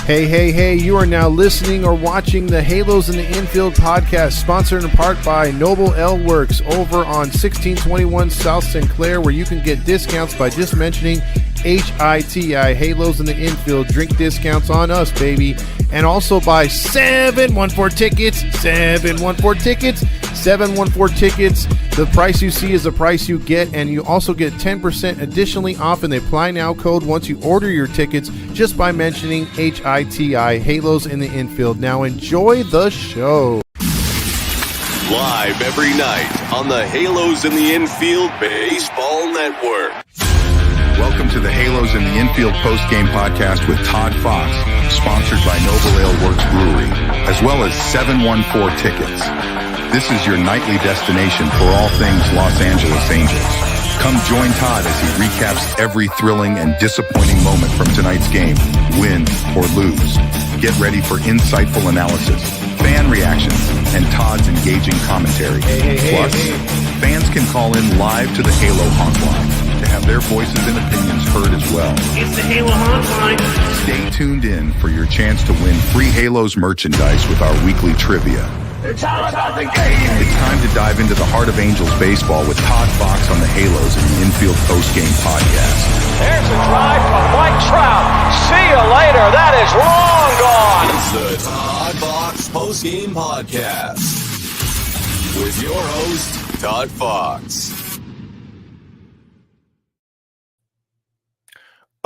Hey, you are now listening or watching the Halos in the Infield podcast, sponsored in part by Noble L Works over on 1621 South Sinclair, where you can get discounts by just mentioning HITI, Halos in the Infield, drink discounts on us, baby. And also by 714 Tickets, 714 Tickets. The price you see is the price you get, and you also get 10% additionally off in the Apply Now code once you order your tickets just by mentioning HITI, Halos in the Infield. Now enjoy the show. Live every night on the Halos in the Infield Baseball Network. Welcome to the Halos in the Infield Postgame podcast with Todd Fox, sponsored by Noble Ale Works Brewery, as well as 714 Tickets. This is your nightly destination for all things Los Angeles Angels. Come join Todd as he recaps every thrilling and disappointing moment from tonight's game, win or lose. Get ready for insightful analysis, fan reactions, and Todd's engaging commentary. Plus, fans can call in live to the Halo Hotline to have their voices and opinions heard as well. It's the Halo Hotline. Stay tuned in for your chance to win free Halos merchandise with our weekly trivia. It's all about the game. It's time to dive into the heart of Angels baseball with Todd Fox on the Halos in the Infield Postgame podcast. There's a drive from Mike Trout. See you later. That is long gone. It's the Todd Fox Postgame Podcast with your host, Todd Fox.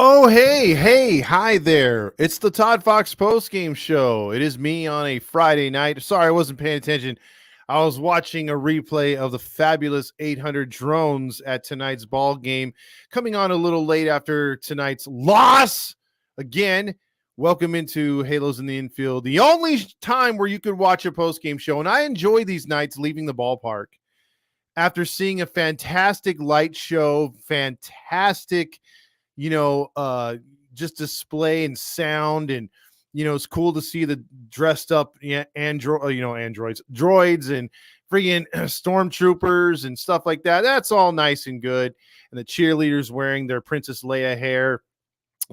Oh, hey, hi there. It's the Todd Fox postgame show. It is me on a Friday night. Sorry, I wasn't paying attention. I was watching a replay of the fabulous 800 drones at tonight's ball game, coming on a little late after tonight's loss. Again, welcome into Halos in the Infield, the only time where you could watch a postgame show. And I enjoy these nights leaving the ballpark after seeing a fantastic light show, fantastic just display and sound, and it's cool to see the dressed up droids and freaking stormtroopers and stuff like that. That's all nice and good, and the cheerleaders wearing their Princess Leia hair.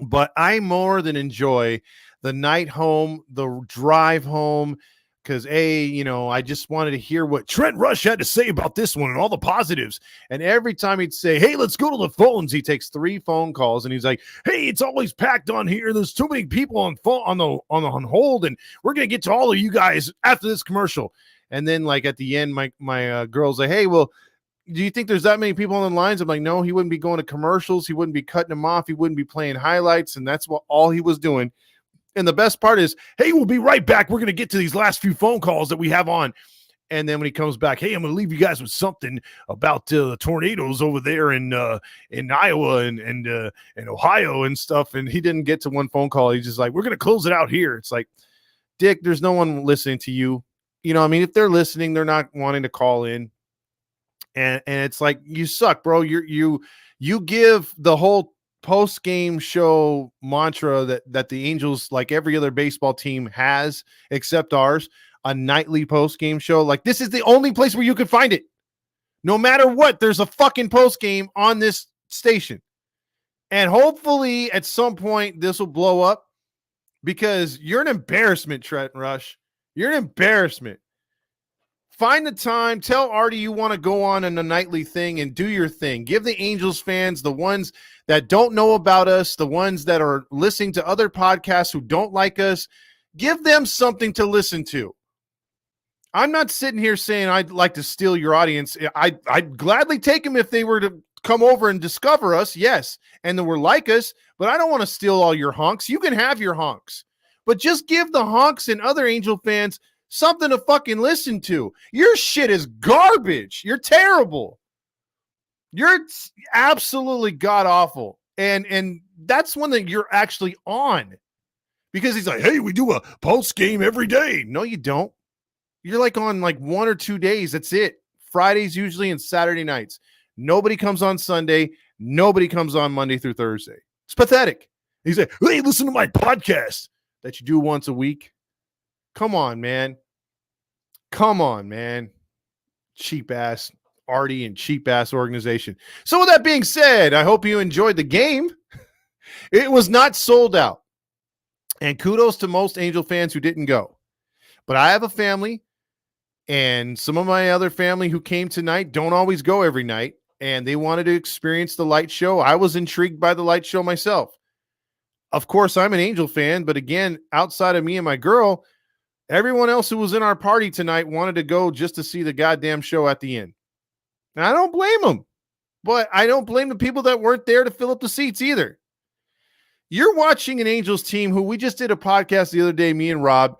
But I more than enjoy the night home, the drive home, because I just wanted to hear what Trent Rush had to say about this one and all the positives. And every time he'd say, "Hey, let's go to the phones," he takes 3 phone calls and he's like, "Hey, it's always packed on here. There's too many people on hold, and we're gonna get to all of you guys after this commercial." And then, like at the end, my girl's like, "Hey, well, do you think there's that many people on the lines?" I'm like, "No, he wouldn't be going to commercials. He wouldn't be cutting them off. He wouldn't be playing highlights." And that's all he was doing. And the best part is, "Hey, we'll be right back. We're going to get to these last few phone calls that we have on." And then when he comes back, "Hey, I'm going to leave you guys with something about the tornadoes over there in Iowa and Ohio and stuff." And he didn't get to one phone call. He's just like, "We're going to close it out here." It's like, Dick, there's no one listening to you. If they're listening, they're not wanting to call in. And it's like, you suck, bro. You give the whole post-game show mantra that the Angels, like every other baseball team, has except ours, a nightly post-game show. Like, this is the only place where you can find it. No matter what, there's a fucking post-game on this station. And hopefully at some point this will blow up, because you're an embarrassment, Trent Rush. You're an embarrassment. Find the time. Tell Artie you want to go on in a nightly thing and do your thing. Give the Angels fans, the ones that don't know about us, the ones that are listening to other podcasts who don't like us, give them something to listen to. I'm not sitting here saying I'd like to steal your audience. I'd gladly take them if they were to come over and discover us, yes, and they were like us, but I don't want to steal all your honks. You can have your honks, but just give the honks and other Angel fans something to fucking listen to. Your shit is garbage. You're terrible. You're absolutely god-awful. And that's one that you're actually on. Because he's like, "Hey, we do a post game every day." No, you don't. You're like on like 1 or 2 days. That's it. Fridays usually and Saturday nights. Nobody comes on Sunday. Nobody comes on Monday through Thursday. It's pathetic. He's like, "Hey, listen to my podcast that you do once a week." Come on, man. Cheap ass Artie and cheap ass organization. So with that being said, I hope you enjoyed the game. It was not sold out. And kudos to most Angel fans who didn't go. But I have a family, and some of my other family who came tonight don't always go every night, and they wanted to experience the light show. I was intrigued by the light show myself. Of course, I'm an Angel fan, but again, outside of me and my girl, everyone else who was in our party tonight wanted to go just to see the goddamn show at the end. And I don't blame them, but I don't blame the people that weren't there to fill up the seats either. You're watching an Angels team who we just did a podcast the other day, me and Rob,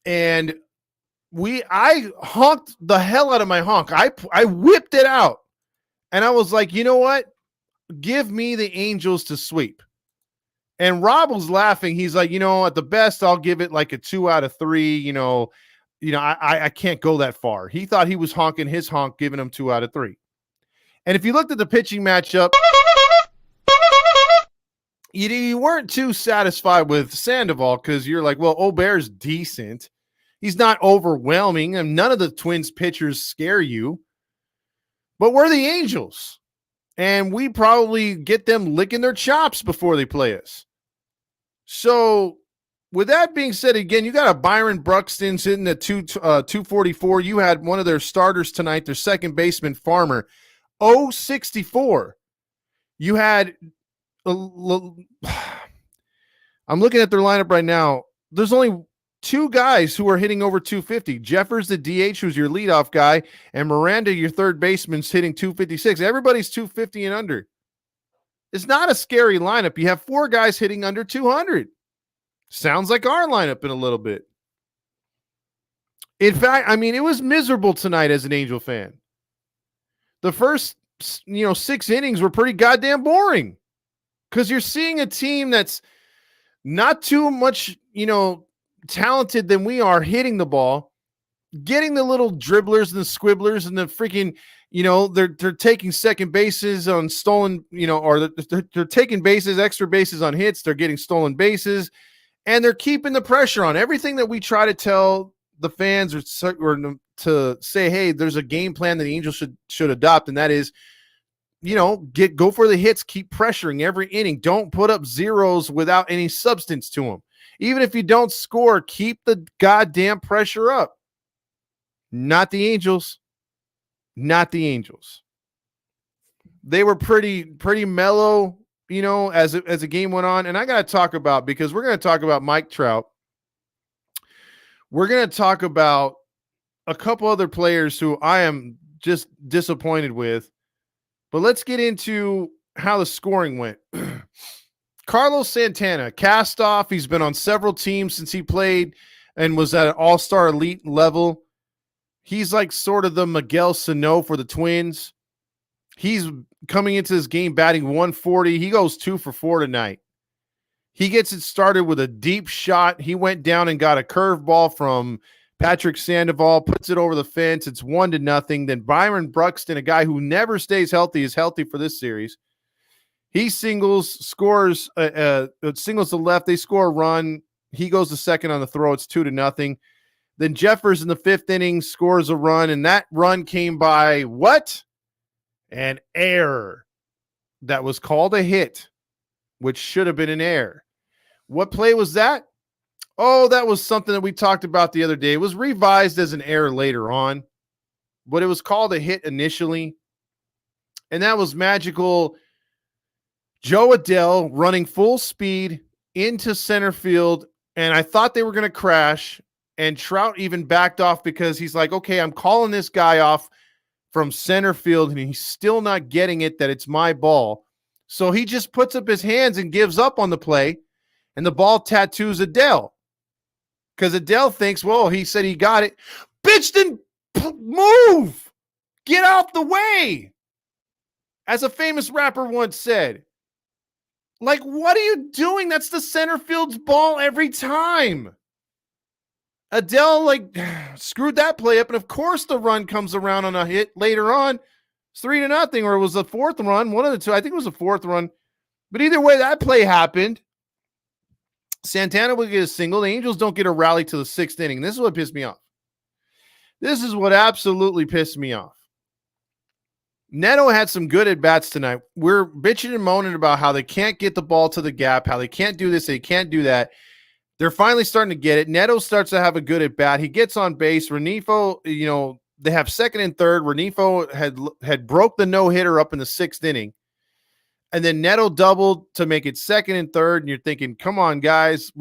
and I honked the hell out of my honk. I whipped it out, and I was like, you know what? Give me the Angels to sweep. And Rob was laughing. He's like, at the best, I'll give it like a 2 out of 3. I can't go that far. He thought he was honking his honk, giving him 2 out of 3. And if you looked at the pitching matchup, you weren't too satisfied with Sandoval because you're like, well, Obert's decent. He's not overwhelming, and none of the Twins pitchers scare you. But we're the Angels, and we probably get them licking their chops before they play us. So with that being said, again, you got a Byron Buxton sitting at 244. You had one of their starters tonight, their second baseman, Farmer, 064. You had I'm looking at their lineup right now. There's only 2 guys who are hitting over 250. Jeffers, the DH, who's your leadoff guy, and Miranda, your third baseman's hitting 256. Everybody's 250 and under. It's not a scary lineup. You have 4 guys hitting under 200. Sounds like our lineup in a little bit. In fact, it was miserable tonight as an Angel fan. The first, 6 innings were pretty goddamn boring because you're seeing a team that's not too much, talented than we are hitting the ball, getting the little dribblers and the squibblers and the freaking, they're taking second bases on stolen, or they're taking bases, extra bases on hits. They're getting stolen bases, and they're keeping the pressure on. Everything that we try to tell the fans or to say, hey, there's a game plan that the Angels should adopt, and that is, go for the hits, keep pressuring every inning. Don't put up zeros without any substance to them. Even if you don't score, keep the goddamn pressure up. Not the Angels. Not the Angels. They were pretty mellow, as the game went on. And I got to talk about, because we're going to talk about Mike Trout. We're going to talk about a couple other players who I am just disappointed with. But let's get into how the scoring went. Carlos Santana, cast off. He's been on several teams since he played and was at an all-star elite level. He's like sort of the Miguel Sano for the Twins. He's coming into this game batting 140. He goes 2 for 4 tonight. He gets it started with a deep shot. He went down and got a curveball from Patrick Sandoval, puts it over the fence. It's 1-0. Then Byron Buxton, a guy who never stays healthy, is healthy for this series. He scores singles to left. They score a run. He goes to second on the throw. It's 2-0. Then Jeffers in the 5th inning scores a run, and that run came by what? An error that was called a hit, which should have been an error. What play was that? Oh, that was something that we talked about the other day. It was revised as an error later on, but it was called a hit initially. And that was magical. Joe Adell running full speed into center field, and I thought they were going to crash, and Trout even backed off because he's like, okay, I'm calling this guy off from center field, and he's still not getting it that it's my ball. So he just puts up his hands and gives up on the play, and the ball tattoos Adell. Because Adell thinks, well, he said he got it. Bitch, then move. Get out the way. As a famous rapper once said. Like, what are you doing? That's the center field's ball every time. Adell, screwed that play up. And, of course, the run comes around on a hit later on. It's 3-0, or it was the 4th run. One of the two. I think it was the 4th run. But either way, that play happened. Santana will get a single. The Angels don't get a rally to the 6th inning. This is what pissed me off. This is what absolutely pissed me off. Neto had some good at-bats tonight. We're bitching and moaning about how they can't get the ball to the gap, how they can't do this, they can't do that. They're finally starting to get it. Neto starts to have a good at bat. He gets on base. Renifo, they have second and third. Renifo had broke the no-hitter up in the 6th inning. And then Neto doubled to make it second and third. And you're thinking, come on, guys.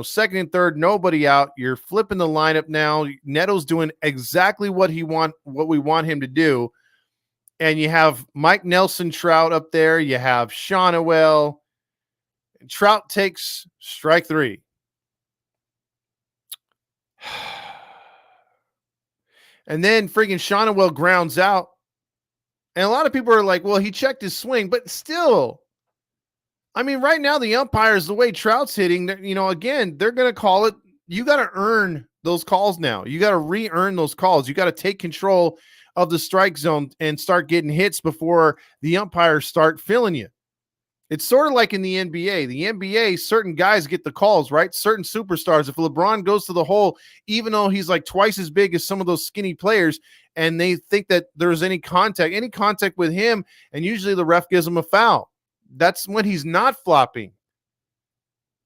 Second and third, nobody out. You're flipping the lineup now. Neto's doing exactly what we want him to do. And you have Mike Nelson Trout up there. You have Shonawell. Trout takes strike 3. And then freaking Shonawell grounds out. And a lot of people are like, well, he checked his swing, but still, I mean, right now the umpires, the way Trout's hitting, again, they're going to call it. You got to earn those calls now. You got to re-earn those calls. You got to take control of the strike zone and start getting hits before the umpires start filling you. It's sort of like in the NBA. The NBA, certain guys get the calls, right? Certain superstars. If LeBron goes to the hole, even though he's like twice as big as some of those skinny players, and they think that there's any contact with him, and usually the ref gives him a foul. That's when he's not flopping.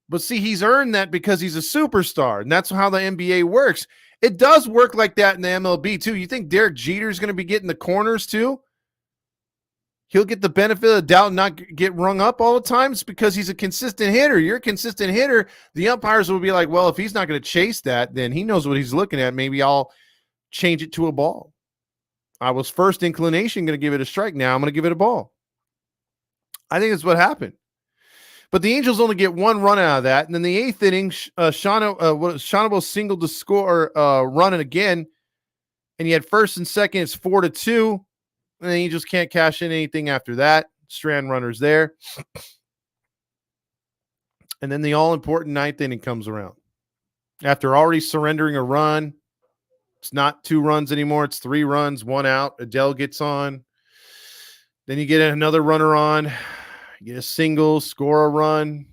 But see, he's earned that because he's a superstar, and that's how the NBA works. It does work like that in the MLB too. You think Derek Jeter's going to be getting the corners too? He'll get the benefit of the doubt and not get rung up all the time. It's because he's a consistent hitter. You're a consistent hitter. The umpires will be like, well, if he's not going to chase that, then he knows what he's looking at. Maybe I'll change it to a ball. I was first inclination going to give it a strike. Now I'm going to give it a ball. I think that's what happened. But the Angels only get one run out of that. And then the 8th inning, Shonawell singled to score, running again. And you had first and second. It's 4-2. And the Angels can't cash in anything after that. Strand runners there. And then the all-important 9th inning comes around. After already surrendering a run, it's not 2 runs anymore. It's 3 runs, 1 out. Adele gets on. Then you get another runner on. You get a single, score a run.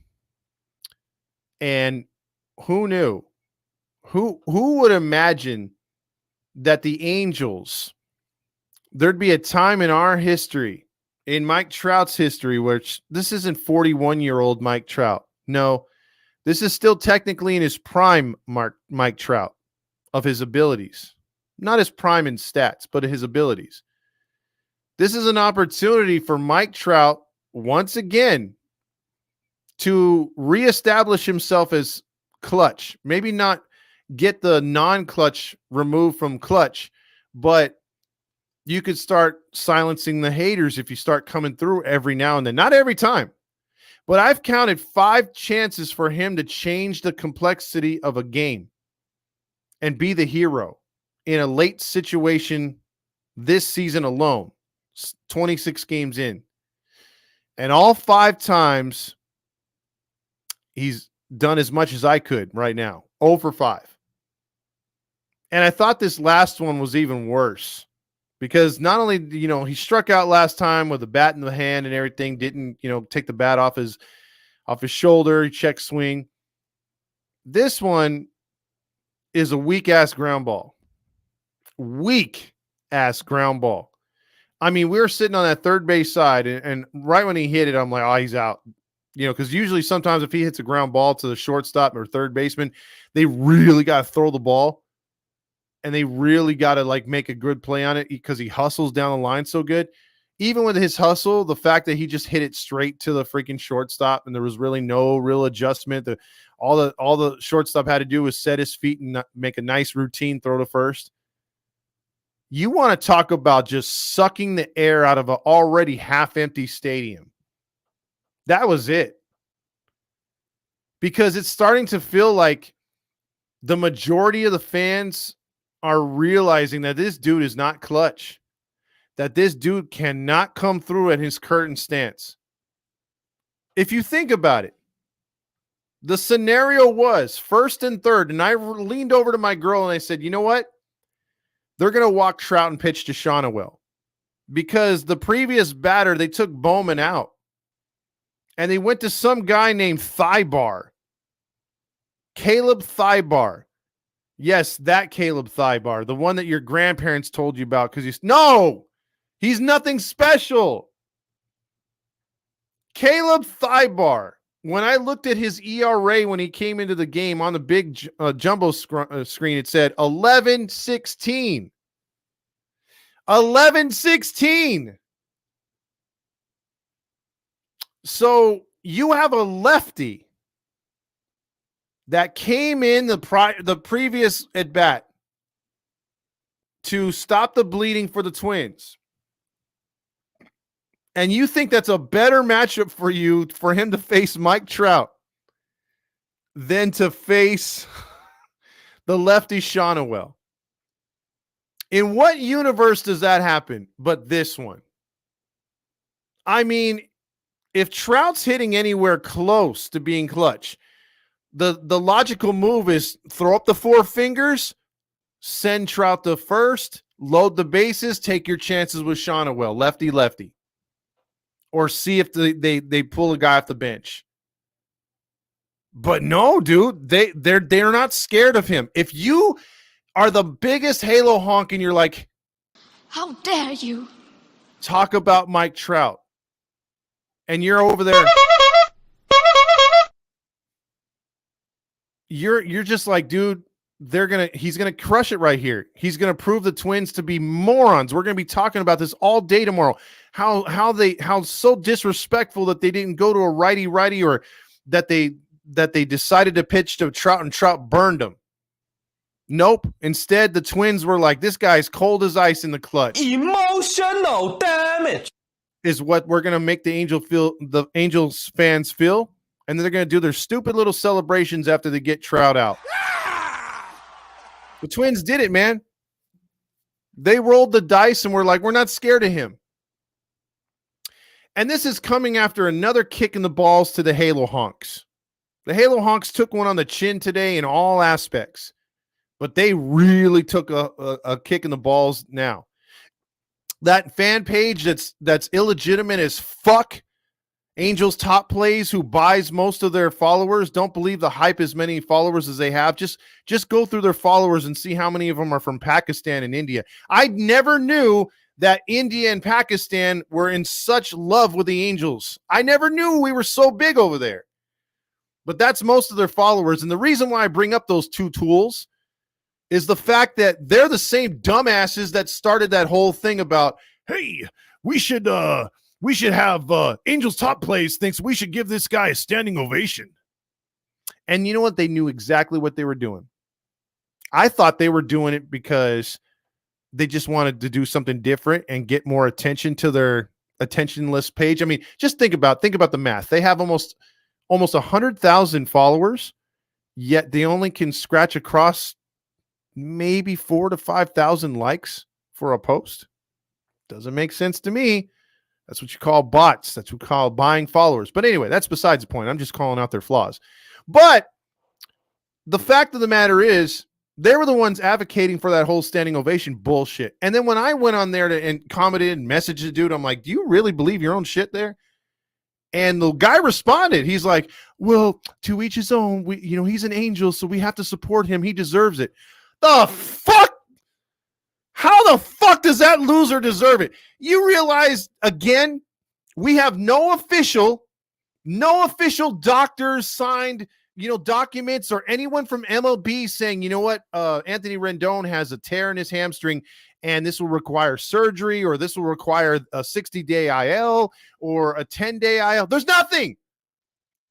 And who knew? Who would imagine that the Angels, there'd be a time in our history, in Mike Trout's history, which this isn't 41-year-old Mike Trout. No, this is still technically in his prime, Mike Trout, of his abilities. Not his prime in stats, but his abilities. This is an opportunity for Mike Trout, once again, to reestablish himself as clutch. Maybe not get the non-clutch removed from clutch, but you could start silencing the haters if you start coming through every now and then. Not every time, but I've counted 5 chances for him to change the complexity of a game and be the hero in a late situation this season alone, 26 games in. And all 5 times he's done as much as I could right now, 0 for 5. And I thought this last one was even worse. Because not only, he struck out last time with a bat in the hand and everything, didn't, take the bat off his shoulder, he checked swing. This one is a weak-ass ground ball. Weak-ass ground ball. I mean, we were sitting on that third base side, and right when he hit it, I'm like, oh, he's out. Because usually sometimes if he hits a ground ball to the shortstop or third baseman, they really got to throw the ball. And they really got to make a good play on it because he hustles down the line so good. Even with his hustle, the fact that he just hit it straight to the freaking shortstop and there was really no real adjustment. All the shortstop had to do was set his feet and make a nice routine throw to first. You want to talk about just sucking the air out of an already half-empty stadium. That was it. Because it's starting to feel like the majority of the fans are realizing that this dude is not clutch, that this dude cannot come through at his curtain stance. If you think about it, the scenario was first and third, and I leaned over to my girl and I said, you know what? They're going to walk Trout and pitch to Shonawell because the previous batter, they took Bowman out and they went to some guy named Thighbar. Caleb Thighbar. Yes, that Caleb Thighbar, the one that your grandparents told you about because he's nothing special. Caleb Thighbar when I looked at his ERA when he came into the game on the big jumbo screen, it said 11-16. 11-16. So you have a lefty that came in the previous at bat to stop the bleeding for the Twins. And you think that's a better matchup for you, for him to face Mike Trout than to face the lefty Shonowell. In what universe does that happen but this one? I mean, if Trout's hitting anywhere close to being clutch, the logical move is throw up the four fingers, send Trout to first, load the bases, take your chances with Shonowell, lefty. Or see if they pull a guy off the bench. But no, dude, they're not scared of him. If you are the biggest Halo honk and you're like, how dare you talk about Mike Trout, and you're over there, you're just like, dude, he's gonna crush it right here. He's gonna prove the Twins to be morons. We're gonna be talking about this all day tomorrow. How so disrespectful that they didn't go to a righty, or that they decided to pitch to Trout and Trout burned them. Nope. Instead, the Twins were like, this guy's cold as ice in the clutch. Emotional damage is what we're gonna make the Angels fans feel, and then they're gonna do their stupid little celebrations after they get Trout out. The Twins did it, man. They rolled the dice and were like, we're not scared of him. And this is coming after another kick in the balls to the Halo honks. The Halo honks took one on the chin today in all aspects, but they really took a kick in the balls now. That fan page that's illegitimate as fuck, Angels Top Plays, who buys most of their followers, don't believe the hype as many followers as they have. Just go through their followers and see how many of them are from Pakistan and India. I never knew that India and Pakistan were in such love with the Angels. I never knew we were so big over there. But that's most of their followers. And the reason why I bring up those two tools is the fact that they're the same dumbasses that started that whole thing about, hey, we should have Angels Top Plays thinks we should give this guy a standing ovation. And you know what? They knew exactly what they were doing. I thought they were doing it because they just wanted to do something different and get more attention to their attention list page. I mean, just think about the math. They have almost 100,000 followers, yet they only can scratch across maybe 4,000 to 5,000 likes for a post. Doesn't make sense to me. That's what you call bots. That's what you call buying followers. But anyway, that's besides the point. I'm just calling out their flaws. But the fact of the matter is, they were the ones advocating for that whole standing ovation bullshit. And then when I went on there and commented and messaged the dude, I'm like, do you really believe your own shit there? And the guy responded. He's like, well, to each his own. He's an Angel, so we have to support him. He deserves it. The fuck? How the fuck does that loser deserve it? You realize, again, we have no official doctors signed, documents or anyone from MLB saying, you know what, Anthony Rendon has a tear in his hamstring and this will require surgery, or this will require a 60-day IL or a 10-day IL. There's nothing.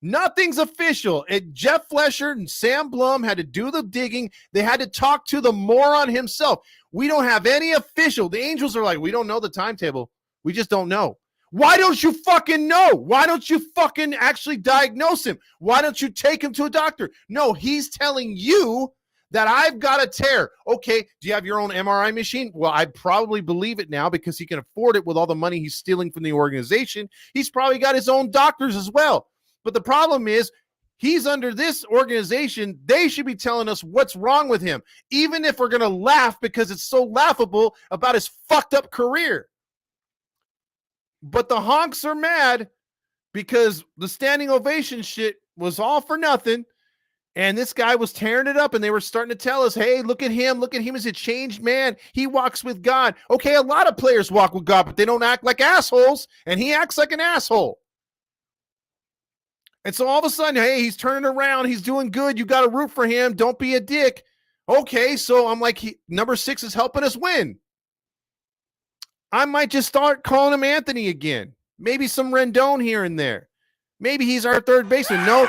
Nothing's official. Jeff Flesher and Sam Blum had to do the digging. They had to talk to the moron himself. We don't have any official. The Angels are like, we don't know the timetable. We just don't know. Why don't you fucking know? Why don't you fucking actually diagnose him? Why don't you take him to a doctor? No, he's telling you that I've got a tear. Okay, do you have your own MRI machine? Well, I probably believe it now because he can afford it with all the money he's stealing from the organization. He's probably got his own doctors as well. But the problem is, he's under this organization. They should be telling us what's wrong with him, even if we're going to laugh because it's so laughable about his fucked up career. But the honks are mad because the standing ovation shit was all for nothing. And this guy was tearing it up, and they were starting to tell us, hey, look at him. Look at him as a changed man. He walks with God. Okay, a lot of players walk with God, but they don't act like assholes, and he acts like an asshole. And so all of a sudden, hey, he's turning around. He's doing good. You got to root for him. Don't be a dick. Okay, so I'm like, number 6 is helping us win. I might just start calling him Anthony again. Maybe some Rendon here and there. Maybe he's our third baseman. No,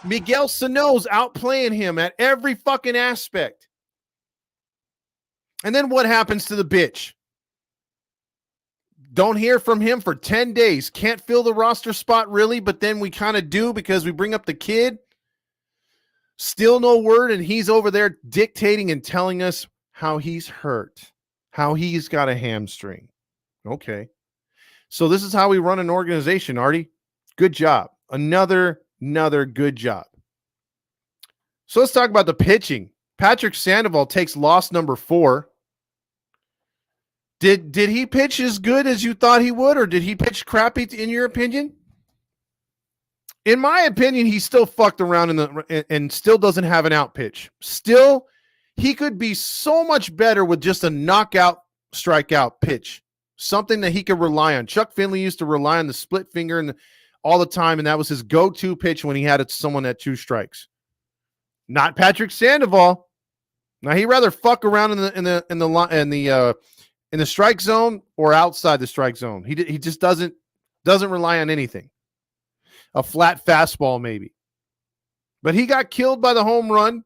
Miguel Sano's outplaying him at every fucking aspect. And then what happens to the bitch? Don't hear from him for 10 days. Can't fill the roster spot really, but then we kind of do because we bring up the kid. Still no word, and he's over there dictating and telling us how he's hurt, how he's got a hamstring. Okay. So this is how we run an organization, Artie. Good job. Another good job. So let's talk about the pitching. Patrick Sandoval takes loss number 4. Did he pitch as good as you thought he would, or did he pitch crappy in your opinion? In my opinion, he still fucked around and still doesn't have an out pitch. Still, he could be so much better with just a knockout, strikeout pitch. Something that he could rely on. Chuck Finley used to rely on the split finger all the time, and that was his go-to pitch when he had someone at 2 strikes. Not Patrick Sandoval. Now he'd rather fuck around in the strike zone or outside the strike zone. He just doesn't rely on anything. A flat fastball maybe. But he got killed by the home run.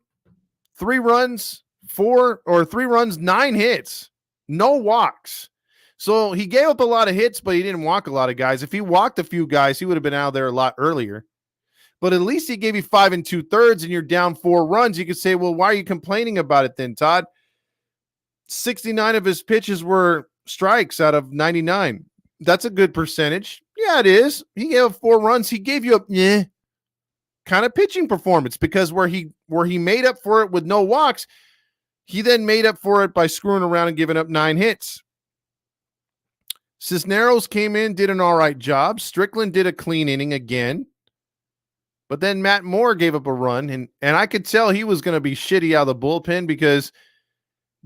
3 runs, 9 hits. No walks. So he gave up a lot of hits, but he didn't walk a lot of guys. If he walked a few guys, he would have been out of there a lot earlier. But at least he gave you 5 2/3 and you're down 4 runs. You could say, well, why are you complaining about it then, Todd? 69 of his pitches were strikes out of 99. That's a good percentage. Yeah, it is. He gave up 4 runs. He gave you a kind of pitching performance because where he made up for it with no walks, he then made up for it by screwing around and giving up 9 hits. Cisneros came in, did an all right job. Strickland did a clean inning again. But then Matt Moore gave up a run, and I could tell he was going to be shitty out of the bullpen because,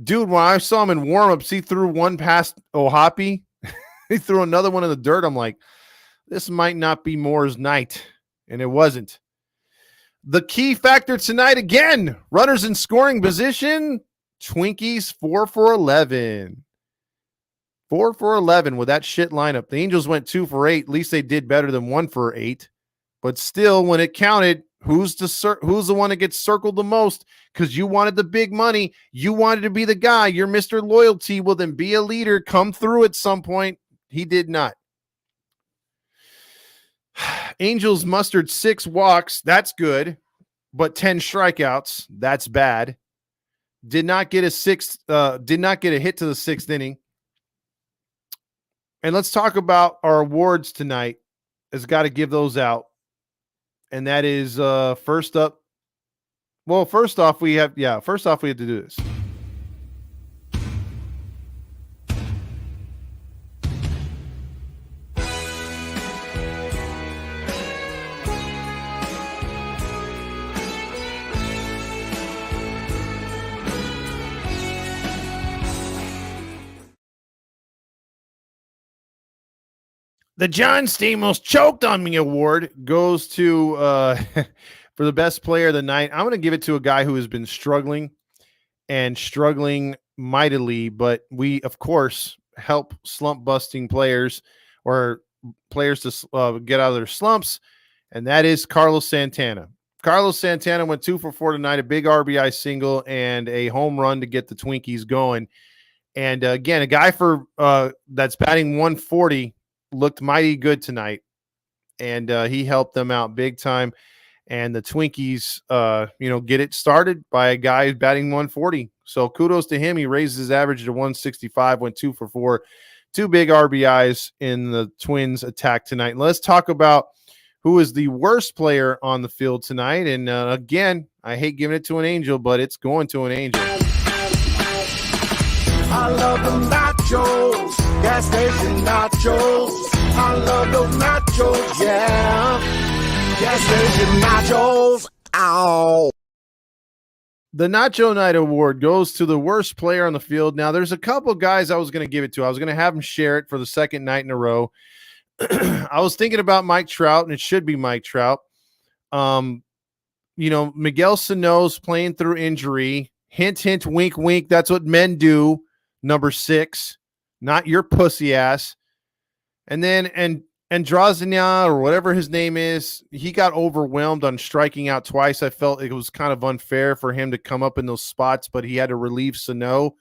dude, when I saw him in warm-ups, he threw one past Ohapi. He threw another one in the dirt. I'm like, this might not be Moore's night, and it wasn't. The key factor tonight, again, runners in scoring position, Twinkies 4 for 11. 4 for 11 with that shit lineup. The Angels went 2 for 8. At least they did better than 1 for 8. But still, when it counted, who's the one that gets circled the most? Because you wanted the big money. You wanted to be the guy. You're Mr. Loyalty. Well, then be a leader. Come through at some point. He did not. Angels mustered 6 walks. That's good. But 10 strikeouts. That's bad. Did not get a hit to the 6th inning. And let's talk about our awards tonight. Has got to give those out. And that is first off, we have to do this. The John Stamos Choked on Me Award goes to, for the best player of the night. I'm going to give it to a guy who has been struggling mightily, but we, of course, help slump-busting players or players to get out of their slumps, and that is Carlos Santana. Carlos Santana went 2 for 4 tonight, a big RBI single and a home run to get the Twinkies going. And, again, a guy that's batting 140 looked mighty good tonight, and he helped them out big time. And the Twinkies, get it started by a guy who's batting 140. So kudos to him. He raised his average to 165, went 2 for 4, 2 big RBIs in the Twins attack tonight. And let's talk about who is the worst player on the field tonight. And again, I hate giving it to an Angel, but it's going to an Angel. I love the nachos, gas station nachos. I love those nachos, yeah. Gas station nachos, ow. The Nacho Night Award goes to the worst player on the field. Now, there's a couple guys I was going to give it to. I was going to have them share it for the second night in a row. I was thinking about Mike Trout, and it should be Mike Trout. Miguel Sano's playing through injury. Hint, hint, wink, wink. That's what men do. Number 6, not your pussy ass. And then, and Drazdenia, or whatever his name is, he got overwhelmed on striking out twice. I felt it was kind of unfair for him to come up in those spots, but he had to relieve Sano,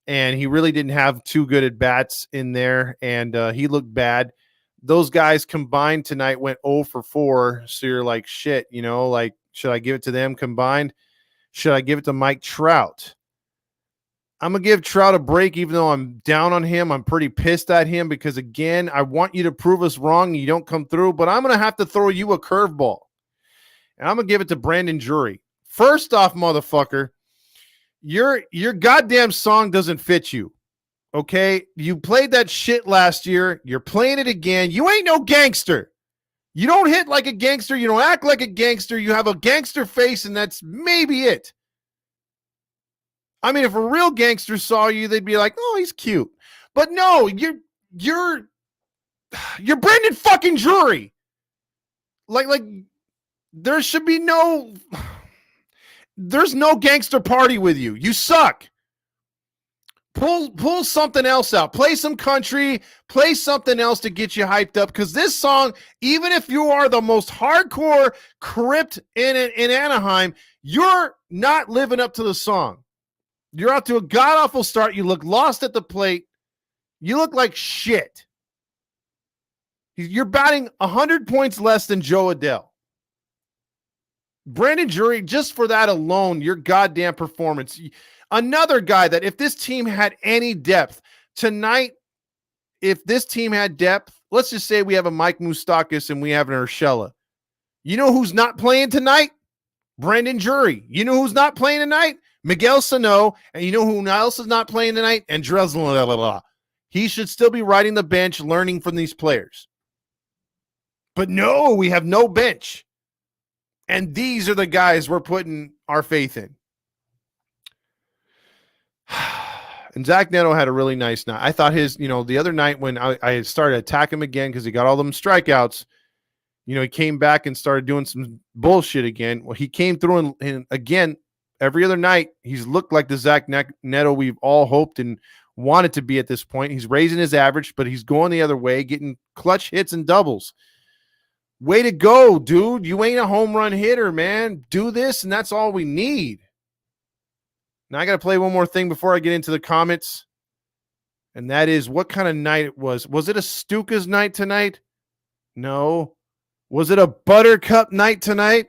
and he really didn't have too good at bats in there, and he looked bad. Those guys combined tonight went 0 for 4, so you're like, shit, like, should I give it to them combined? Should I give it to Mike Trout? I'm going to give Trout a break, even though I'm down on him. I'm pretty pissed at him because, again, I want you to prove us wrong and you don't come through, but I'm going to have to throw you a curveball. And I'm going to give it to Brandon Drury. First off, motherfucker, your goddamn song doesn't fit you, okay? You played that shit last year. You're playing it again. You ain't no gangster. You don't hit like a gangster. You don't act like a gangster. You have a gangster face, and that's maybe it. I mean, if a real gangster saw you, they'd be like, "Oh, he's cute." But no, you're Brendan fucking Drury. Like there should be there's no gangster party with you. You suck. Pull something else out. Play some country. Play something else to get you hyped up. Because this song, even if you are the most hardcore crypt in Anaheim, you're not living up to the song. You're out to a god-awful start. You look lost at the plate. You look like shit. You're batting 100 points less than Joe Adell. Brandon Drury, just for that alone, your goddamn performance. Another guy that if this team had any depth tonight, if this team had depth, let's just say we have a Mike Moustakas and we have an Urshela. You know who's not playing tonight? Brandon Drury. You know who's not playing tonight? Miguel Sano. And you know who else is not playing tonight? And Drezl. He should still be riding the bench, learning from these players. But no, we have no bench. And these are the guys we're putting our faith in. And Zach Neto had a really nice night. I thought the other night when I started attacking him again because he got all them strikeouts, he came back and started doing some bullshit again. Well, he came through and again, every other night, he's looked like the Zach Neto we've all hoped and wanted to be at this point. He's raising his average, but he's going the other way, getting clutch hits and doubles. Way to go, dude. You ain't a home run hitter, man. Do this, and that's all we need. Now, I got to play one more thing before I get into the comments, and that is what kind of night it was. Was it a Stuka's night tonight? No. Was it a Buttercup night tonight?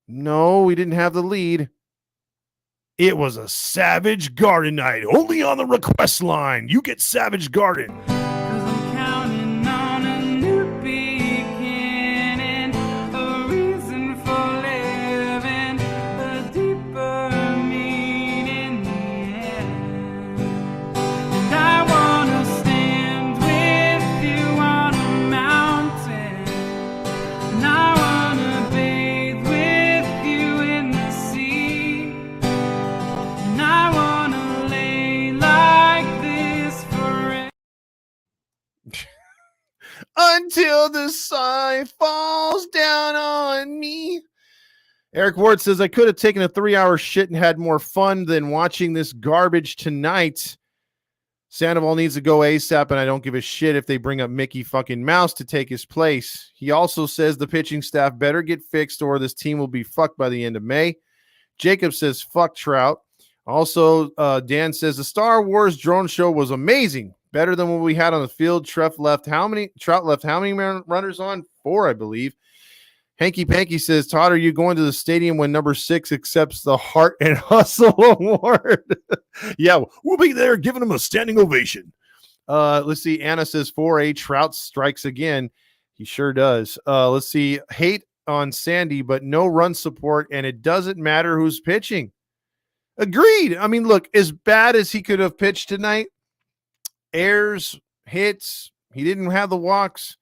No, we didn't have the lead. It was a Savage Garden night, only on the request line. You get Savage Garden. Until the sun falls down on me. Eric Ward says, I could have taken a 3-hour shit and had more fun than watching this garbage tonight. Sandoval needs to go ASAP, and I don't give a shit if they bring up Mickey fucking Mouse to take his place. He also says the pitching staff better get fixed or this team will be fucked by the end of May. Jacob says, fuck Trout. Also, Dan says, the Star Wars drone show was amazing. Better than what we had on the field. Trout left how many runners on? 4, I believe. Hanky Panky says, Todd, are you going to the stadium when number 6 accepts the Heart and Hustle Award? Yeah, we'll be there giving him a standing ovation. Let's see. Anna says 4A Trout strikes again. He sure does. Let's see. Hate on Sandy, but no run support, and it doesn't matter who's pitching. Agreed. I mean, look, as bad as he could have pitched tonight, errors, hits, he didn't have the walks.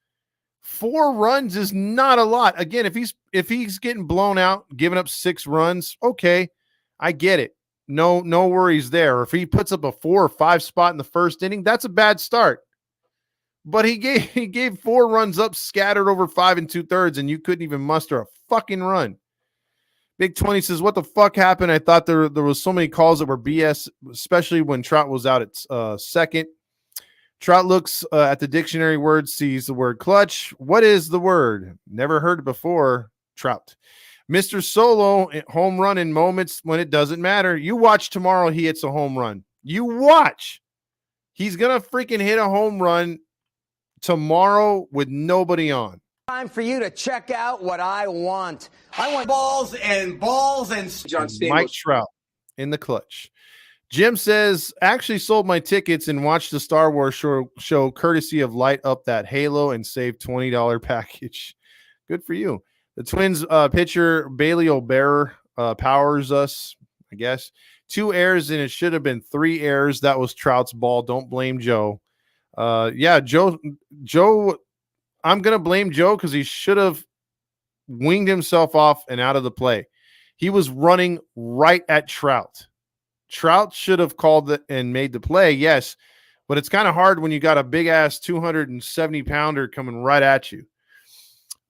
4 runs is not a lot. Again, if he's getting blown out, giving up 6 runs, okay, I get it. No worries there. If he puts up a 4 or 5 spot in the first inning, that's a bad start. but he gave 4 runs up scattered over 5 2/3, and you couldn't even muster a fucking run. Big 20 says, what the fuck happened? I thought there was so many calls that were BS, especially when Trout was out at second. Trout looks at the dictionary word, sees the word clutch. What is the word? Never heard it before. Trout. Mr. Solo, home run in moments when it doesn't matter. You watch tomorrow, he hits a home run. You watch. He's going to freaking hit a home run tomorrow with nobody on. Time for you to check out what I want. I want balls and John Stamos. Mike Trout in the clutch. Jim says, actually sold my tickets and watched the Star Wars show courtesy of Light Up That Halo and saved $20 package. Good for you. The Twins pitcher Bailey O'Bearer powers us, I guess. 2 errors, and it should have been 3 errors. That was Trout's ball. Don't blame Joe. Joe, I'm going to blame Joe because he should have winged himself off and out of the play. He was running right at Trout. Trout should have called it and made the play, yes, but it's kind of hard when you got a big-ass 270-pounder coming right at you.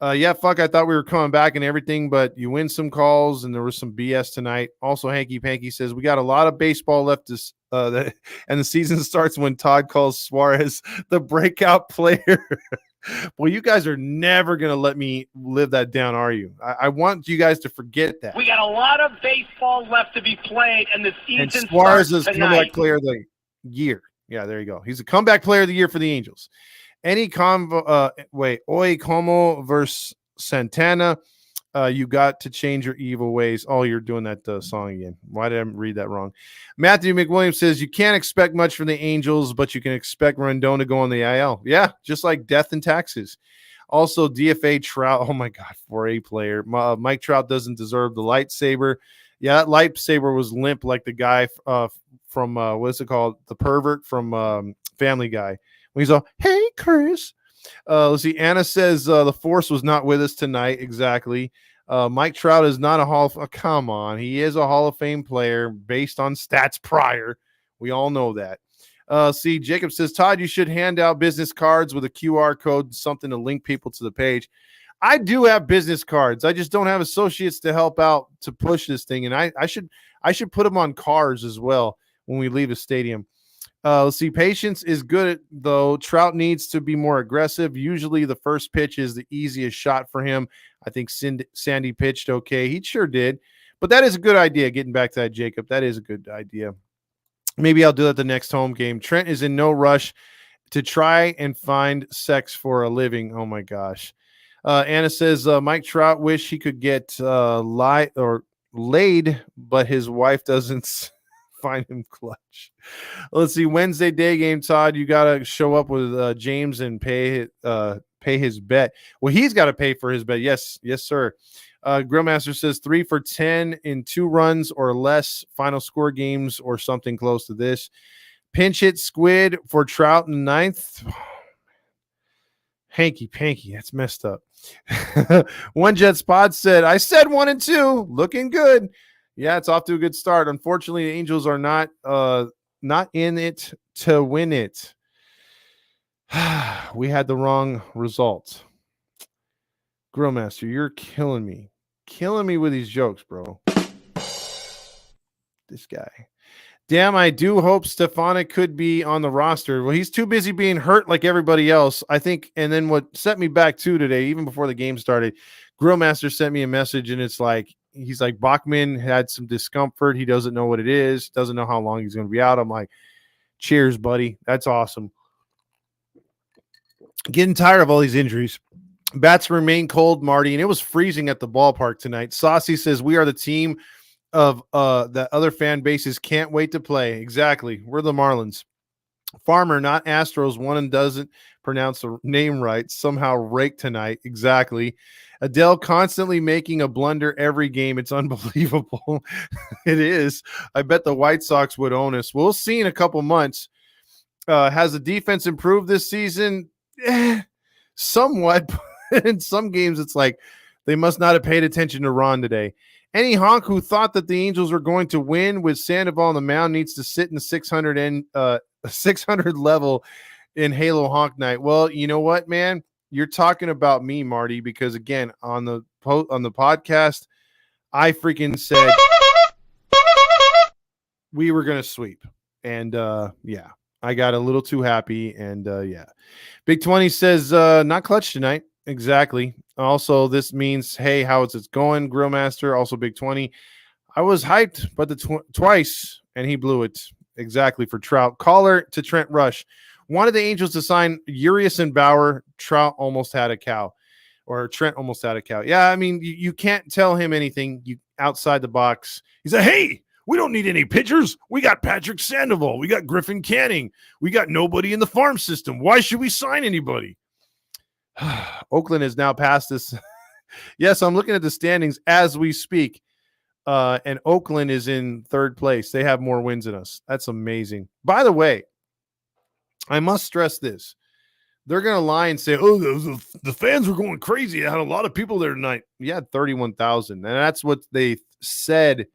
I thought we were coming back and everything, but you win some calls, and there was some BS tonight. Also, Hanky Panky says, we got a lot of baseball left, and the season starts when Todd calls Suarez the breakout player. Well, you guys are never going to let me live that down, are you? I want you guys to forget that. We got a lot of baseball left to be played, and the season and Suarez starts is tonight. comeback player of the year. Yeah, there you go. He's a comeback player of the year for the Angels. Any Oy Como versus Santana. You got to change your evil ways. Oh, you're doing that song again. Why did I read that wrong? Matthew McWilliams says you can't expect much from the Angels, but you can expect Rendon to go on the IL. Yeah, just like death and taxes. Also, DFA Trout. Oh my God, 4A player. Mike Trout doesn't deserve the lightsaber. Yeah, that lightsaber was limp like the guy from what's it called? The pervert from Family Guy. When he's all, hey, Chris. Let's see. Anna says the Force was not with us tonight. Exactly. Mike Trout is not a Hall of come on. He is a Hall of Fame player based on stats prior. We all know that. See, Jacob says, Todd, you should hand out business cards with a QR code, something to link people to the page. I do have business cards. I just don't have associates to help out to push this thing. And I should put them on cars as well when we leave the stadium. Let's see. Patience is good, though. Trout needs to be more aggressive. Usually the first pitch is the easiest shot for him. I think Sandy pitched okay. He sure did. But that is a good idea, getting back to that, Jacob. That is a good idea. Maybe I'll do that the next home game. Trent is in no rush to try and find sex for a living. Oh, my gosh. Anna says, Mike Trout wish he could get laid, but his wife doesn't find him clutch. Let's see. Wednesday day game, Todd. You got to show up with James and pay his bet. Well, he's got to pay for his bet. Yes, sir. Grillmaster says 3 for 10 in 2 runs or less final score games or something close to this. Pinch hit squid for Trout in the 9th. Hanky Panky, that's messed up. One Jet Spot said, I said 1 and 2, looking good. Yeah, it's off to a good start. Unfortunately, the Angels are not in it to win it. We had the wrong result. Grillmaster, you're killing me with these jokes, bro. This guy. Damn, I do hope Stefanik could be on the roster. Well, he's too busy being hurt like everybody else, I think. And then what set me back too today, even before the game started, Grillmaster sent me a message, and it's like, he's like, Bachman had some discomfort. He doesn't know what it is, doesn't know how long he's going to be out. I'm like, cheers, buddy. That's awesome. Getting tired of all these injuries. Bats remain cold, Marty, and it was freezing at the ballpark tonight. Saucy says, we are the team of that other fan bases can't wait to play. Exactly. We're the Marlins. Farmer, not Astros, one and doesn't pronounce the name right. Somehow raked tonight. Exactly. Adele constantly making a blunder every game. It's unbelievable. It is. I bet the White Sox would own us. We'll see in a couple months. Has the defense improved this season? Somewhat. In some games, it's like they must not have paid attention to Ron today. Any honk who thought that the Angels were going to win with Sandoval on the mound needs to sit in the 600 level in Halo Honk Night. Well, you know what, man? You're talking about me, Marty, because again, on the podcast, I freaking said we were going to sweep. And yeah, I got a little too happy. And yeah, Big 20 says not clutch tonight. Exactly. Also, this means, hey, how is it going, Grillmaster? Also, Big 20. I was hyped, but twice, and he blew it. Exactly for Trout. Caller to Trent Rush. Wanted the Angels to sign Urias and Bauer. Trout almost had a cow. Or Trent almost had a cow. Yeah, I mean, you can't tell him anything outside the box. He said, hey, we don't need any pitchers. We got Patrick Sandoval. We got Griffin Canning. We got nobody in the farm system. Why should we sign anybody? Oakland has now passed this. Yes, I'm looking at the standings as we speak. And Oakland is in third place. They have more wins than us. That's amazing. By the way, I must stress this. They're going to lie and say, oh, the fans were going crazy. I had a lot of people there tonight. You had 31,000. And that's what they said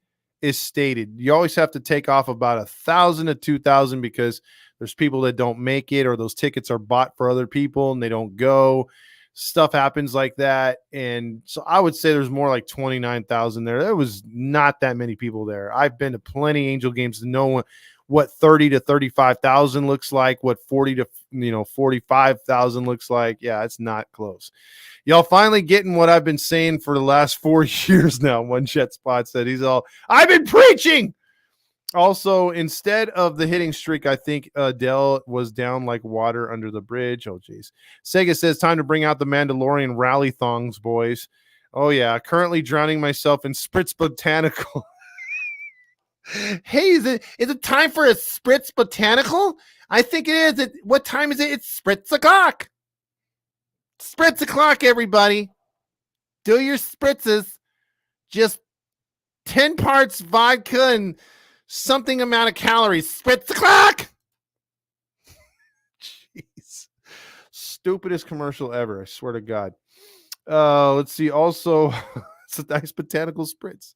is stated. You always have to take off about 1,000 to 2,000 because there's people that don't make it or those tickets are bought for other people and they don't go. Stuff happens like that. And so I would say there's more like 29,000 there. There was not that many people there. I've been to plenty of Angel games to know what 30 to 35,000 looks like, what 40 to 45,000 looks like. Yeah, it's not close. Y'all finally getting what I've been saying for the last 4 years now. One Chet Spot said I've been preaching. Also, instead of the hitting streak, I think Adele was down like water under the bridge. Oh, geez. Sega says, time to bring out the Mandalorian rally thongs, boys. Oh, yeah. Currently drowning myself in Spritz Botanical. Hey, is it time for a Spritz Botanical? I think it is. What time is it? It's Spritz o'clock. Spritz o'clock, everybody. Do your spritzes. Just 10 parts vodka and something amount of calories. Spritz o'clock. Jeez. Stupidest commercial ever. I swear to God. Let's see. Also, it's a nice botanical spritz.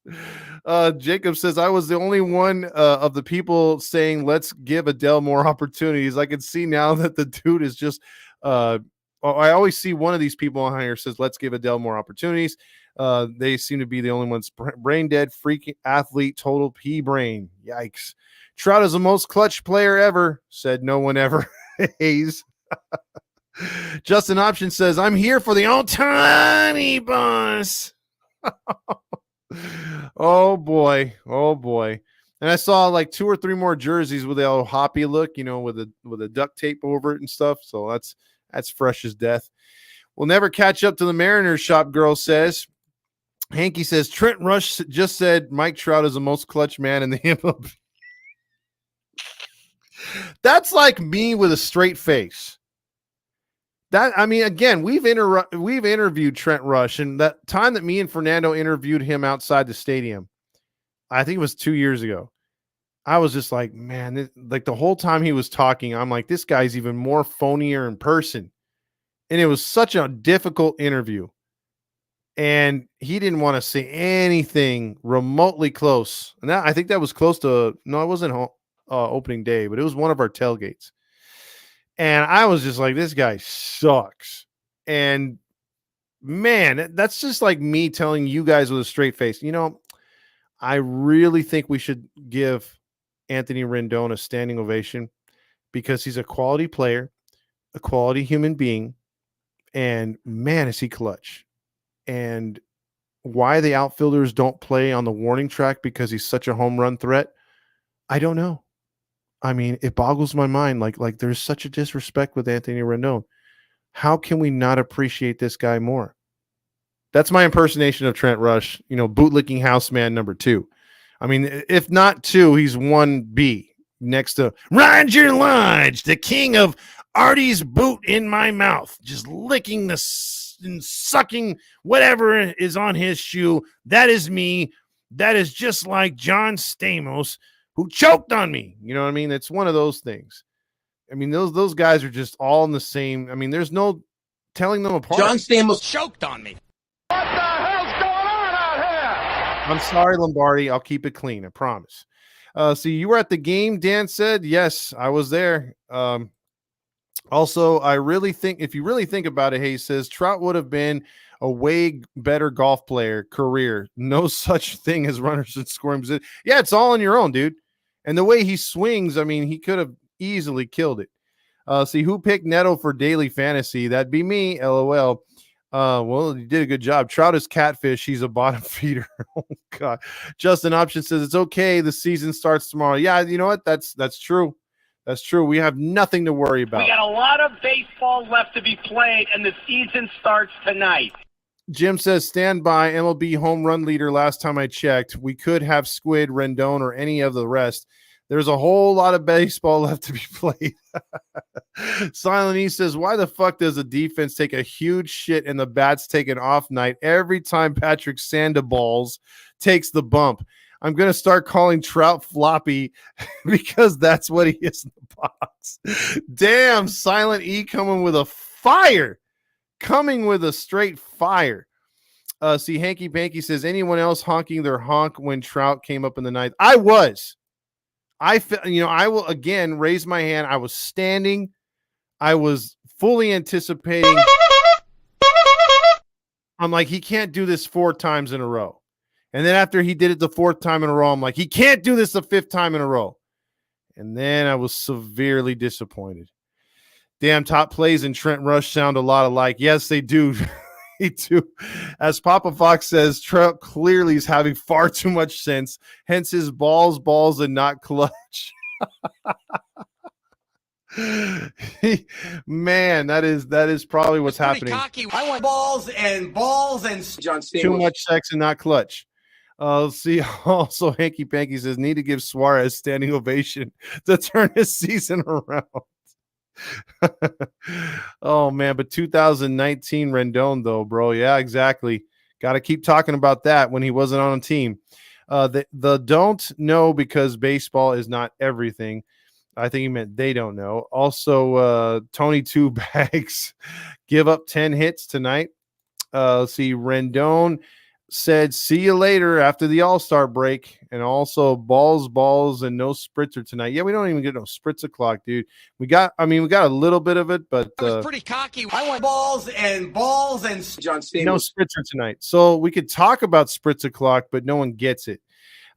Jacob says, I was the only one of the people saying, let's give Adele more opportunities. I can see now that the dude is just, I always see one of these people on here says, let's give Adele more opportunities. They seem to be the only ones brain dead, freak athlete, total pea brain. Yikes. Trout is the most clutch player ever, said no one ever. Hayes. Justin Option says, I'm here for the old tiny bus. Oh boy. And I saw like 2 or 3 more jerseys with the old hoppy look, with a duct tape over it and stuff. So that's fresh as death. We'll never catch up to the Mariners, Shop Girl says. Hanky says, Trent Rush just said Mike Trout is the most clutch man in the MLB. That's like me with a straight face. Again, we've interviewed Trent Rush, and that time that me and Fernando interviewed him outside the stadium, I think it was 2 years ago. I was just like, man, like the whole time he was talking, I'm like, this guy's even more phonier in person. And it was such a difficult interview. And he didn't want to say anything remotely close. And I think that was close to, no, it wasn't opening day, but it was one of our tailgates. And I was just like, this guy sucks. And man, that's just like me telling you guys with a straight face, I really think we should give Anthony Rendon a standing ovation because he's a quality player, a quality human being, and man, is he clutch. And why the outfielders don't play on the warning track because he's such a home run threat, I don't know. I mean, it boggles my mind. Like there's such a disrespect with Anthony Rendon. How can we not appreciate this guy more? That's my impersonation of Trent Rush, bootlicking houseman number 2. I mean, if not 2, he's 1B next to Roger Lodge, the king of Artie's boot in my mouth, just licking and sucking whatever is on his shoe. That is me. That is just like John Stamos, who choked on me. You know what I mean? It's one of those things. I mean, those guys are just all in the same. I mean, there's no telling them apart. John Stamos choked on me. What the hell's going on out here? I'm sorry, Lombardi. I'll keep it clean. I promise. So you were at the game, Dan said. Yes, I was there. Also, I really think if you really think about it, Hayes says Trout would have been a way better golf player career. No such thing as runners in scoring position. Yeah, it's all on your own, dude. And the way he swings, I mean, he could have easily killed it. See, who picked Neto for daily fantasy? That'd be me, LOL. Well, you did a good job. Trout is catfish. He's a bottom feeder. Oh, God. Justin Option says, it's okay. The season starts tomorrow. Yeah, you know what? That's true. That's true. We have nothing to worry about. We got a lot of baseball left to be played, and the season starts tonight. Jim says, stand by. MLB home run leader last time I checked. We could have Squid, Rendon, or any of the rest. There's a whole lot of baseball left to be played. Silent E says, why the fuck does the defense take a huge shit and the bats take an off night every time Patrick Sandoval's takes the bump? I'm going to start calling Trout floppy because that's what he is in the box. Damn, Silent E coming with a fire. Coming with a straight fire. See, Hanky Panky says, anyone else honking their honk when Trout came up in the ninth? I was. I will again raise my hand. I was standing. I was fully anticipating. I'm like, he can't do this 4 times in a row. And then after he did it the 4th time in a row, I'm like, he can't do this the 5th time in a row. And then I was severely disappointed. Damn, top plays and Trent Rush sound a lot alike. Yes, they do. They do. As Papa Fox says, Trout clearly is having far too much sense. Hence his balls, and not clutch. Man, that is probably what's happening. Cocky. I want balls and John Stamos. Too much sex and not clutch. See, also Hanky Panky says, need to give Suarez standing ovation to turn his season around. Oh man, but 2019 Rendon though, bro. Yeah, exactly. Got to keep talking about that when he wasn't on a team. The don't know because baseball is not everything. I think he meant they don't know. Also, Tony Two Bags give up 10 hits tonight. See, Rendon said, see you later after the All-Star break. And also balls, and no spritzer tonight. Yeah, we don't even get no spritzer clock, dude. We got a little bit of it, but I was pretty cocky. I want balls and John Stamos. No spritzer tonight. So we could talk about spritzer clock, but no one gets it.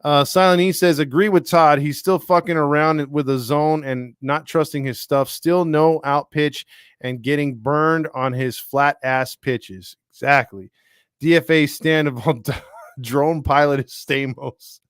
Silent E says, agree with Todd. He's still fucking around with a zone and not trusting his stuff. Still no out pitch and getting burned on his flat ass pitches. Exactly. DFA stand of drone pilot is Stamos.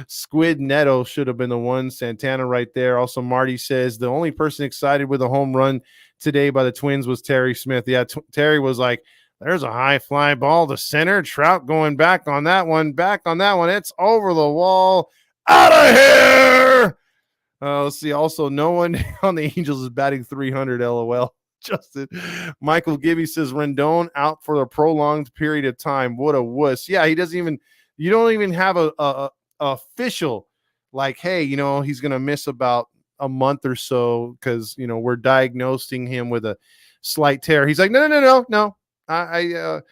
Squid Neto should have been the one. Santana right there. Also, Marty says the only person excited with a home run today by the Twins was Terry Smith. Yeah, Terry was like, there's a high fly ball to center. Trout going back on that one. It's over the wall. Out of here. Let's see. Also, no one on the Angels is batting 300. LOL. Justin Michael Gibby says Rendon out for a prolonged period of time. What a wuss. Yeah, he doesn't even. You don't even have a official like, hey, he's going to miss about a month or so because, we're diagnosing him with a slight tear. He's like, no. I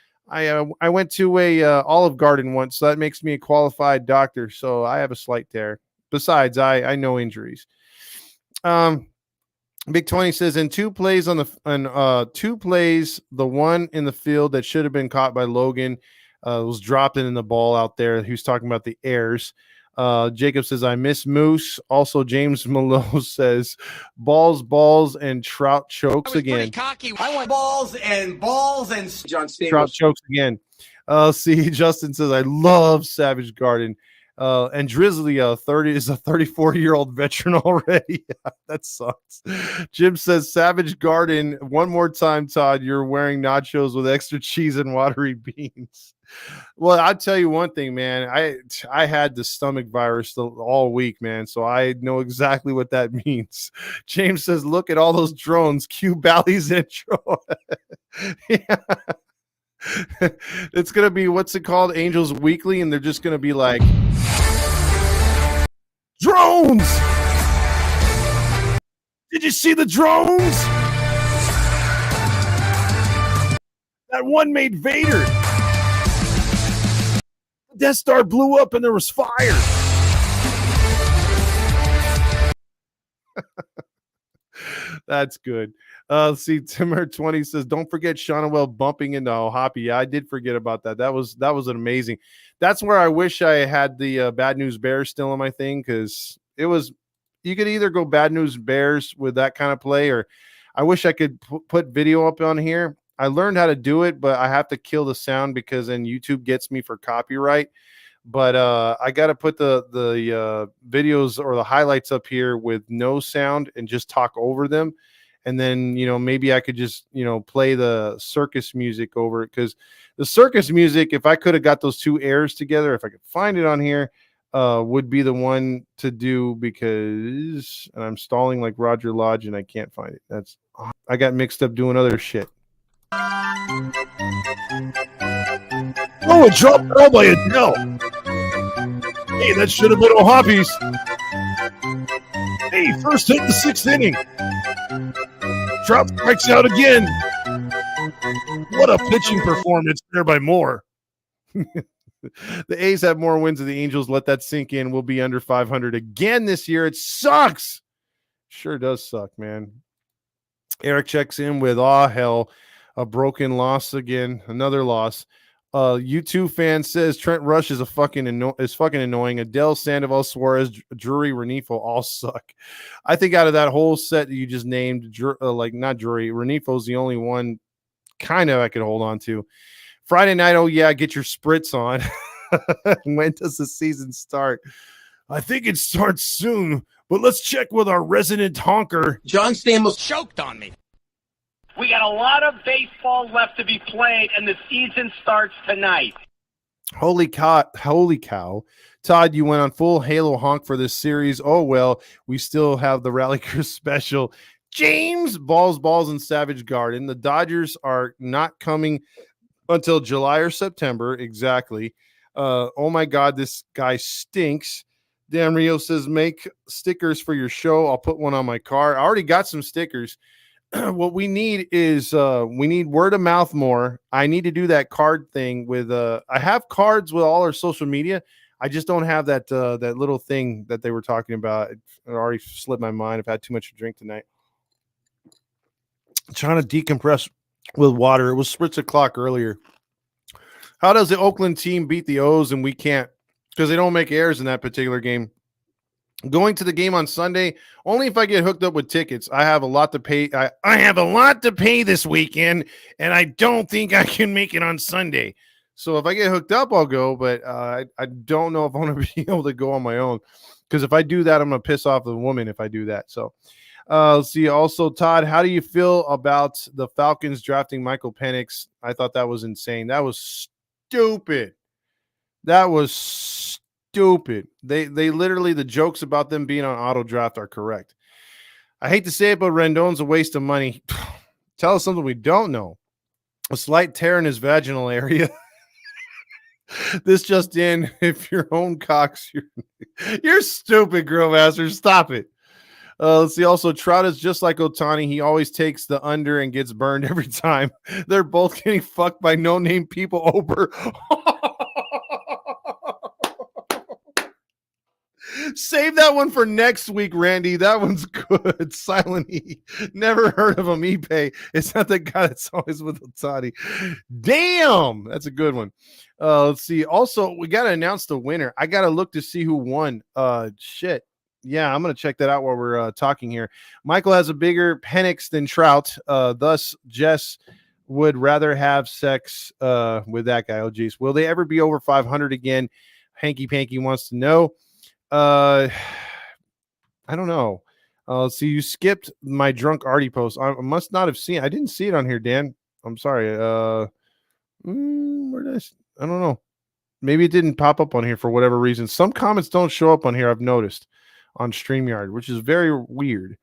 went to a Olive Garden once, so that makes me a qualified doctor. So I have a slight tear. Besides, I know injuries. Big 20 says in 2 plays the one in the field that should have been caught by Logan was dropped in the ball out there. He was talking about the airs. Jacob says, I miss Moose. Also, James Malo says, balls, and Trout chokes again. Cocky. I want balls and John Stamos. Trout chokes again. See, Justin says, I love Savage Garden. And Drizzly is a 34-year-old veteran already. That sucks. Jim says, Savage Garden, one more time, Todd, you're wearing nachos with extra cheese and watery beans. Well, I'll tell you one thing, man. I had the stomach virus all week, man, so I know exactly what that means. James says, look at all those drones. Cue Bally's intro. Yeah. It's going to be, what's it called? Angels Weekly, and they're just going to be like, drones! Did you see the drones? That one made Vader. The Death Star blew up and there was fire. That's good. Let's see, Timmer20 says, don't forget Shonawell bumping into Hoppy. Yeah, I did forget about that. That was an amazing. That's where I wish I had the Bad News Bears still on my thing, because it was, you could either go Bad News Bears with that kind of play, or I wish I could put video up on here. I learned how to do it, but I have to kill the sound because then YouTube gets me for copyright. But I got to put the videos or the highlights up here with no sound and just talk over them. And then, maybe I could just, play the circus music over it, because the circus music, if I could have got those two airs together, if I could find it on here, would be the one to do, because, and I'm stalling like Roger Lodge and I can't find it. I got mixed up doing other shit. Oh, it dropped all by Adele. Hey, that should have been O'Hoppy's. Hey, first hit the 6th inning. Trout strikes out again. What a pitching performance there by Moore. The A's have more wins than the Angels. Let that sink in. We'll be under 500 again this year. It sucks. Sure does suck, man. Eric checks in with, hell, a broken loss again. Another loss. U2 fan says Trent Rush is fucking annoying. Adele, Sandoval, Suarez, Drury, Renifo all suck. I think out of that whole set that you just named, not Drury, Renifo's the only one kind of I could hold on to. Friday night, oh yeah, get your spritz on. When does the season start? I think it starts soon, but let's check with our resident honker. John Stamos choked on me. We got a lot of baseball left to be played, and the season starts tonight. Holy cow. Todd, you went on full Halo honk for this series. Oh, well, we still have the Rally Cruise special. James, balls, and Savage Garden. The Dodgers are not coming until July or September. Exactly. Oh, my God, this guy stinks. Dan Rio says, make stickers for your show. I'll put one on my car. I already got some stickers. What we need is we need word of mouth more. I need to do that card thing with I have cards with all our social media. I just don't have that that little thing that they were talking about. It already slipped my mind. I've had too much to drink tonight. I'm trying to decompress with water. It was spritz o'clock earlier. How does the Oakland team beat the O's and we can't? Because they don't make errors in that particular game. Going to the game on Sunday, only if I get hooked up with tickets. I have a lot to pay. I have a lot to pay this weekend, and I don't think I can make it on Sunday. So if I get hooked up, I'll go, but I don't know if I'm going to be able to go on my own, because if I do that, I'm going to piss off the woman if I do that. So let's see. Also, Todd, how do you feel about the Falcons drafting Michael Penix? I thought that was insane. That was stupid. Stupid. They literally, the jokes about them being on auto draft are correct. I hate to say it, but Rendon's a waste of money. Tell us something we don't know. A slight tear in his vaginal area. This just in, if your own cocks, you're stupid, Grillmaster. Stop it. Let's see. Also, Trout is just like Ohtani. He always takes the under and gets burned every time. They're both getting fucked by no-name people over. Save that one for next week, Randy. That one's good. Silent E. Never heard of him. eBay. It's not the guy that's always with Ohtani. Damn. That's a good one. Let's see. Also, we got to announce the winner. I got to look to see who won. Shit. Yeah, I'm going to check that out while we're talking here. Michael has a bigger Penix than Trout. Thus, Jess would rather have sex with that guy. Oh, geez. Will they ever be over 500 again? Hanky Panky wants to know. I don't know. So you skipped my drunk Artie post. I must not have seen it. I didn't see it on here, Dan. I'm sorry. Where did I don't know. Maybe it didn't pop up on here for whatever reason. Some comments don't show up on here, I've noticed, on StreamYard, which is very weird.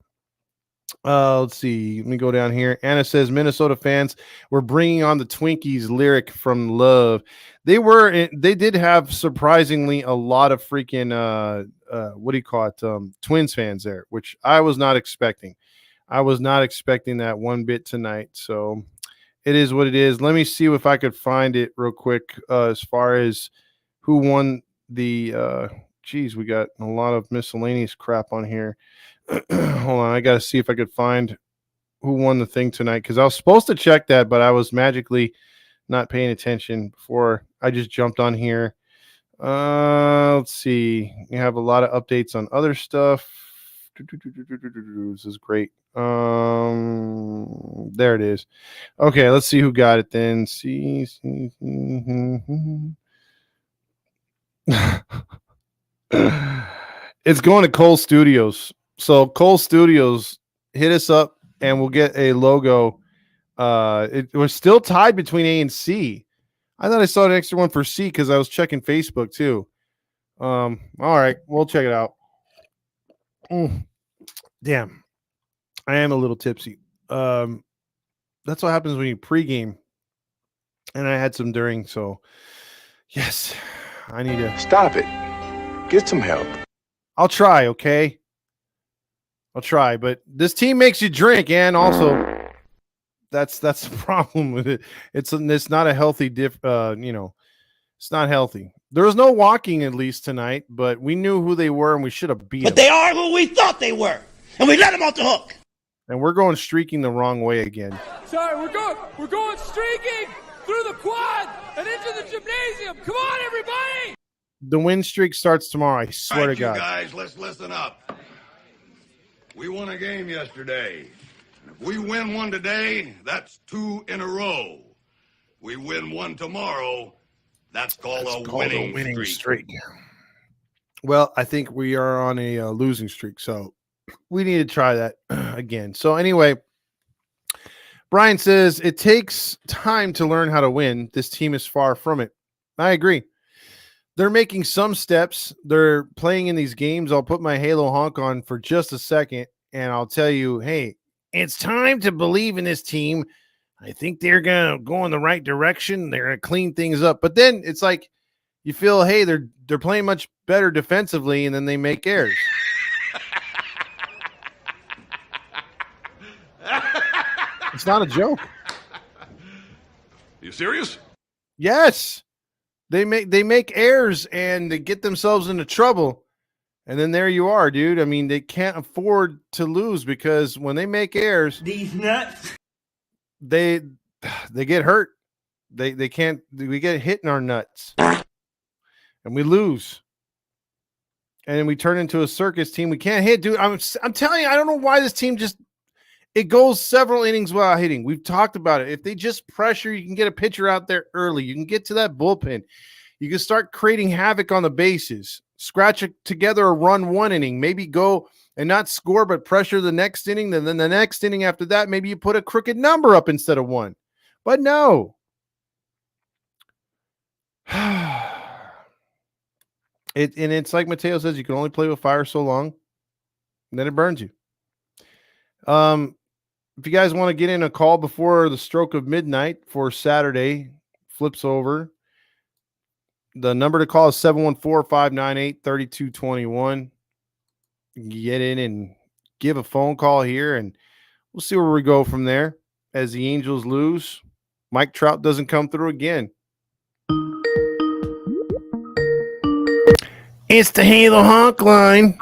Let's see. Let me go down here. Anna says, Minnesota fans, we're bringing on the Twinkies lyric from Love. They did have surprisingly a lot of freaking what do you call it? Twins fans there, which I was not expecting. I was not expecting that one bit tonight. So it is what it is. Let me see if I could find it real quick as far as who won the geez, we got a lot of miscellaneous crap on here. Hold on, I got to see if I could find who won the thing tonight because I was supposed to check that, but I was magically not paying attention before I just jumped on here. Let's see. We have a lot of updates on other stuff. This is great. There it is. Okay, let's see who got it then. See. It's going to Cole Studios. So Cole Studios, hit us up and we'll get a logo. It was still tied between A and C. I thought I saw an extra one for C because I was checking Facebook too. All right, we'll check it out. Damn, I am a little tipsy. That's what happens when you pregame, and I had some during. So, yes, I need to Stop it. Get some help. I'll try. Okay, I'll try. But this team makes you drink, and also that's the problem with it. It's not a healthy it's not healthy. There was no walking at least tonight, but we knew who they were and we should have beat them. But they are who we thought they were, and we let them off the hook. And we're going streaking the wrong way again. Sorry, we're going streaking through the quad and into the gymnasium. Come on, everybody! The win streak starts tomorrow. I swear to God. You guys, let's listen up. We won a game yesterday. If we win one today, that's 2 in a row. We win one tomorrow, that's called a winning streak. Well, I think we are on a losing streak, so we need to try that again. So anyway, Brian says it takes time to learn how to win. This team is far from it. I agree. They're making some steps. They're playing in these games. I'll put my Halo honk on for just a second, and I'll tell you, hey, it's time to believe in this team. I think they're going to go in the right direction. They're going to clean things up. But then it's like you feel, hey, they're playing much better defensively, and then they make errors. It's not a joke. You serious? Yes. They make errors and they get themselves into trouble. And then there you are, dude. I mean, they can't afford to lose because when they make errors, These nuts. They get hurt. They can't. We get hit in our nuts, and we lose. And then we turn into a circus team. We can't hit, dude. I'm telling you, I don't know why this team it goes several innings without hitting. We've talked about it. If they just pressure, you can get a pitcher out there early. You can get to that bullpen. You can start creating havoc on the bases. Scratch together a run one inning. Maybe go and not score, but pressure the next inning. Then the next inning after that, maybe you put a crooked number up instead of one. But no. It's like Mateo says, you can only play with fire so long, and then it burns you. If you guys want to get in a call before the stroke of midnight for Saturday, flips over. The number to call is 714-598-3221. Get in and give a phone call here, and we'll see where we go from there. As the Angels lose, Mike Trout doesn't come through again. It's the Halo Honk line.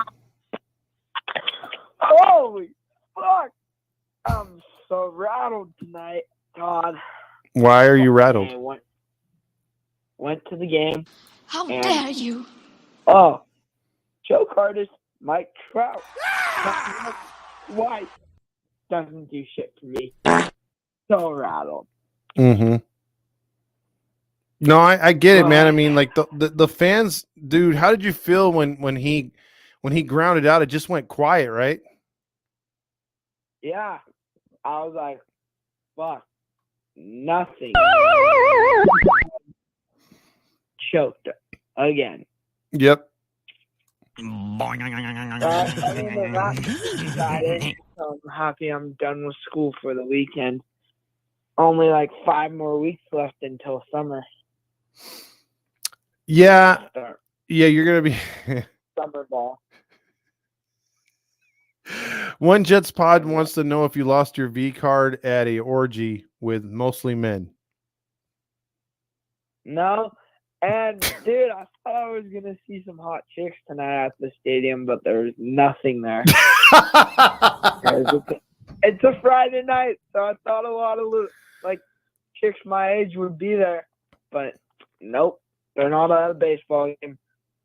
Holy fuck. I'm so rattled tonight, Todd. Why are you rattled? Went to the game. How dare you? Oh, Joe Curtis, Mike Trout. Wife doesn't do shit for me. So rattled. Mm-hmm. No, I get it, man. I mean, like the fans, dude. How did you feel when he grounded out? It just went quiet, right? Yeah, I was like, fuck, nothing. Choked again. Yep. I'm happy I'm done with school for the weekend. Only like 5 more weeks left until summer. Yeah. Yeah, you're going to be summer ball. One Jets pod wants to know if you lost your V card at a orgy with mostly men. No, And dude, I thought I was gonna see some hot chicks tonight at the stadium, but there was nothing there. It's a Friday night, so I thought a lot of like chicks my age would be there, but nope, they're not at a baseball game.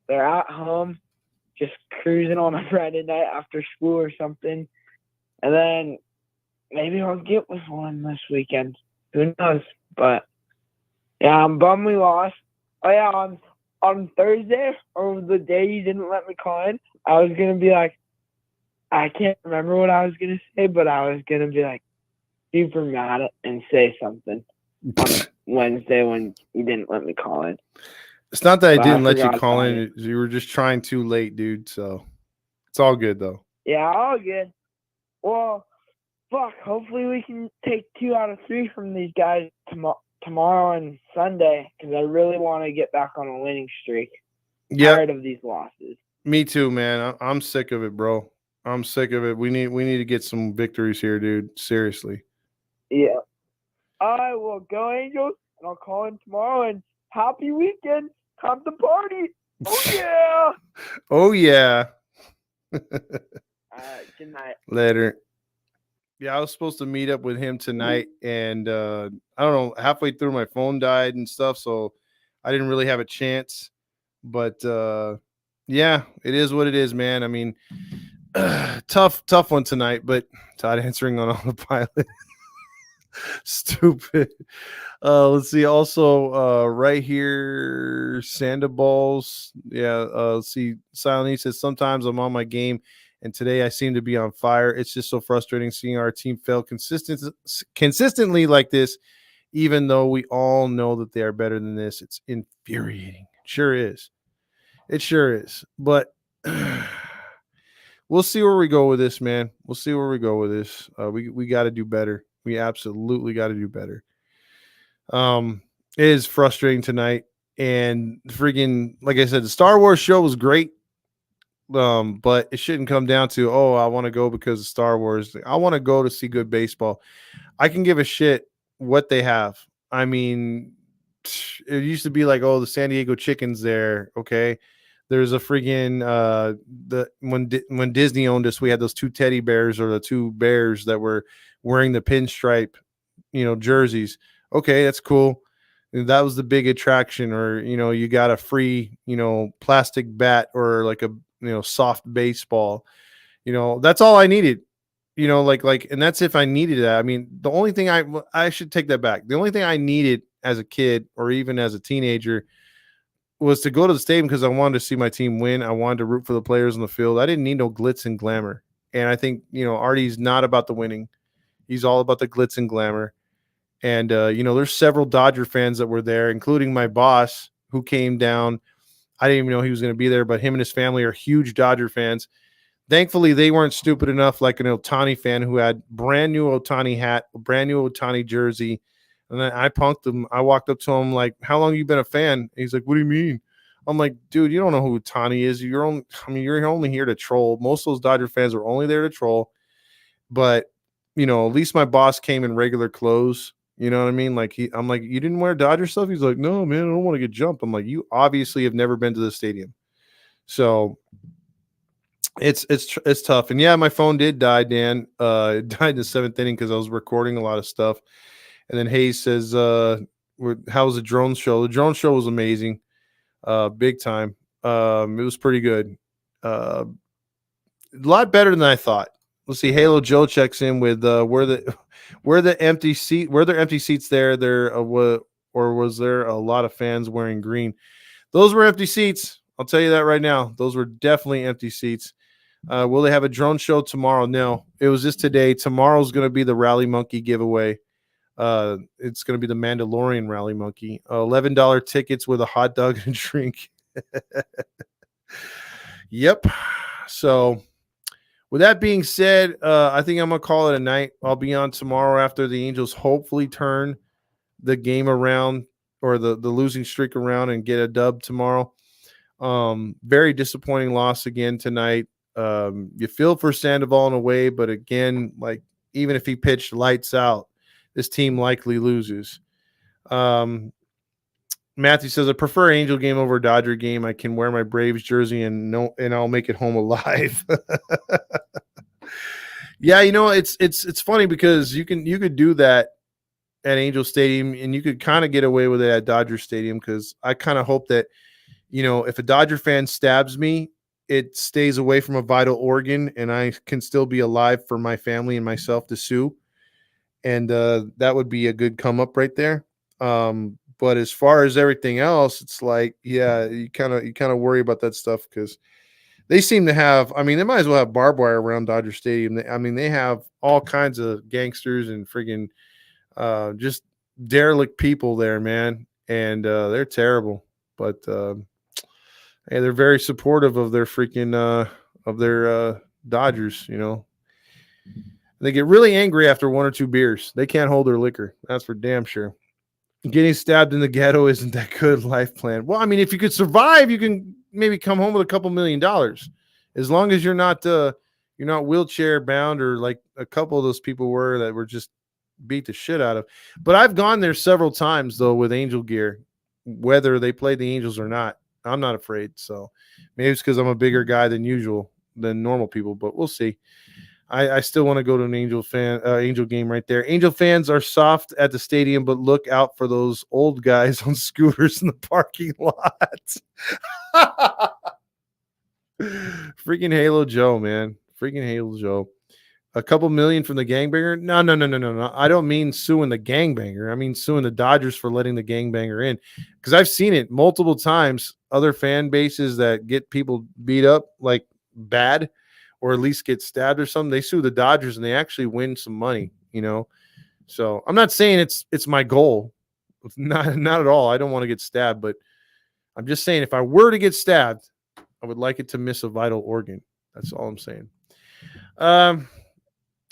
They're at home, just cruising on a Friday night after school or something, and then maybe I'll get with one this weekend. Who knows? But yeah, I'm bummed we lost. Oh yeah, on Thursday, or the day you didn't let me call in, I was gonna be like, I can't remember what I was gonna say, but I was gonna be like super mad and say something on Wednesday when you didn't let me call in. It's not that I didn't let you forgot call about in. it. You were just trying too late, dude. So it's all good though. Yeah, all good. Well, fuck. Hopefully we can take 2 out of 3 from these guys tomorrow and Sunday, because I really want to get back on a winning streak. Yeah, Tired of these losses. me too, man. I'm sick of it, bro. I'm sick of it. We need to get some victories here, dude. Seriously. Yeah. I will go Angels, and I'll call in tomorrow. And happy weekend. Come to party. Oh yeah. Oh yeah. All right. Good night. Later. Yeah, I was supposed to meet up with him tonight, and I don't know, halfway through my phone died and stuff, so I didn't really have a chance. But yeah, it is what it is, man. I mean, tough one tonight, but Todd answering on autopilot. Stupid. Let's see. Also, right here, Sandoballs. Yeah. Let's see. Silent says sometimes I'm on my game, and today I seem to be on fire. It's just so frustrating seeing our team fail consistently like this, even though we all know that they are better than this. It's infuriating. It sure is. It sure is. But we'll see where we go with this, man. We'll see where we go with this. We got to do better. We absolutely got to do better. It is frustrating tonight, and freaking, like I said, the Star Wars show was great. But it shouldn't come down to, oh, I want to go because of Star Wars. I want to go to see good baseball. I can give a shit what they have. I mean, it used to be like, oh, the San Diego Chickens there. Okay. There's a freaking when Disney owned us, we had those 2 teddy bears, or the 2 bears that were wearing the pinstripe, jerseys. Okay, that's cool. That was the big attraction. Or you got a free plastic bat, or like a soft baseball. That's all I needed. And that's if I needed that. I mean, the only thing I should take that back. The only thing I needed as a kid, or even as a teenager, was to go to the stadium because I wanted to see my team win. I wanted to root for the players on the field. I didn't need no glitz and glamour. And I think, Artie's not about the winning. He's all about the glitz and glamour. And, there's several Dodger fans that were there, including my boss, who came down. I didn't even know he was going to be there, but him and his family are huge Dodger fans. Thankfully, they weren't stupid enough, like an Ohtani fan who had brand new Ohtani hat, brand new Ohtani jersey. And then I punked him. I walked up to him like, how long you been a fan? He's like, what do you mean? I'm like, dude, you don't know who Ohtani is. You're only here to troll. Most of those Dodger fans are only there to troll. But, at least my boss came in regular clothes. You know what I mean? Like I'm like, you didn't wear Dodger stuff? He's like, no, man, I don't want to get jumped. I'm like, you obviously have never been to the stadium. So it's tough. And yeah, my phone did die, Dan. It died in the 7th inning because I was recording a lot of stuff. And then Hayes says, how was the drone show? The drone show was amazing. Big time. It was pretty good. A lot better than I thought. Let's see. Halo Joe checks in with were there empty seats there or was there a lot of fans wearing green? Those were empty seats. I'll tell you that right now. Those were definitely empty seats. Will they have a drone show tomorrow? No, it was just today. Tomorrow's going to be the Rally Monkey giveaway. It's going to be the Mandalorian Rally Monkey. $11 tickets with a hot dog and drink. Yep. So with that being said, I think I'm going to call it a night. I'll be on tomorrow after the Angels hopefully turn the game around, or the losing streak around, and get a dub tomorrow. Very disappointing loss again tonight. You feel for Sandoval in a way, but again, like, even if he pitched lights out, this team likely loses. Matthew says, I prefer Angel game over Dodger game. I can wear my Braves jersey and I'll make it home alive. Yeah, it's funny because you could do that at Angel Stadium and you could kind of get away with it at Dodger Stadium, because I kind of hope that, if a Dodger fan stabs me, it stays away from a vital organ and I can still be alive for my family and myself to sue. And that would be a good come up right there. But as far as everything else, it's like, yeah, you kind of worry about that stuff because they seem to have, I mean, they might as well have barbed wire around Dodger Stadium. They have all kinds of gangsters and friggin' just derelict people there, man. And they're terrible. But hey, they're very supportive of their freaking of their Dodgers, They get really angry after one or two beers. They can't hold their liquor. That's for damn sure. Getting stabbed in the ghetto isn't that good life plan. Well, I mean, if you could survive, you can maybe come home with a couple $1 million, as long as you're not wheelchair bound, or like a couple of those people were that were just beat the shit out of. But I've gone there several times though with Angel gear, whether they play the Angels or not. I'm not afraid. So maybe it's because I'm a bigger guy than normal people, but we'll see. I still want to go to an Angel game right there. Angel fans are soft at the stadium, but look out for those old guys on scooters in the parking lot. Freaking Halo Joe, man. Freaking Halo Joe. A couple million from the gangbanger? No. I don't mean suing the gangbanger. I mean suing the Dodgers for letting the gangbanger in. Because I've seen it multiple times. Other fan bases that get people beat up like bad, or at least get stabbed or something, they sue the Dodgers and they actually win some money, So I'm not saying it's my goal. Not at all. I don't want to get stabbed, but I'm just saying if I were to get stabbed, I would like it to miss a vital organ. That's all I'm saying.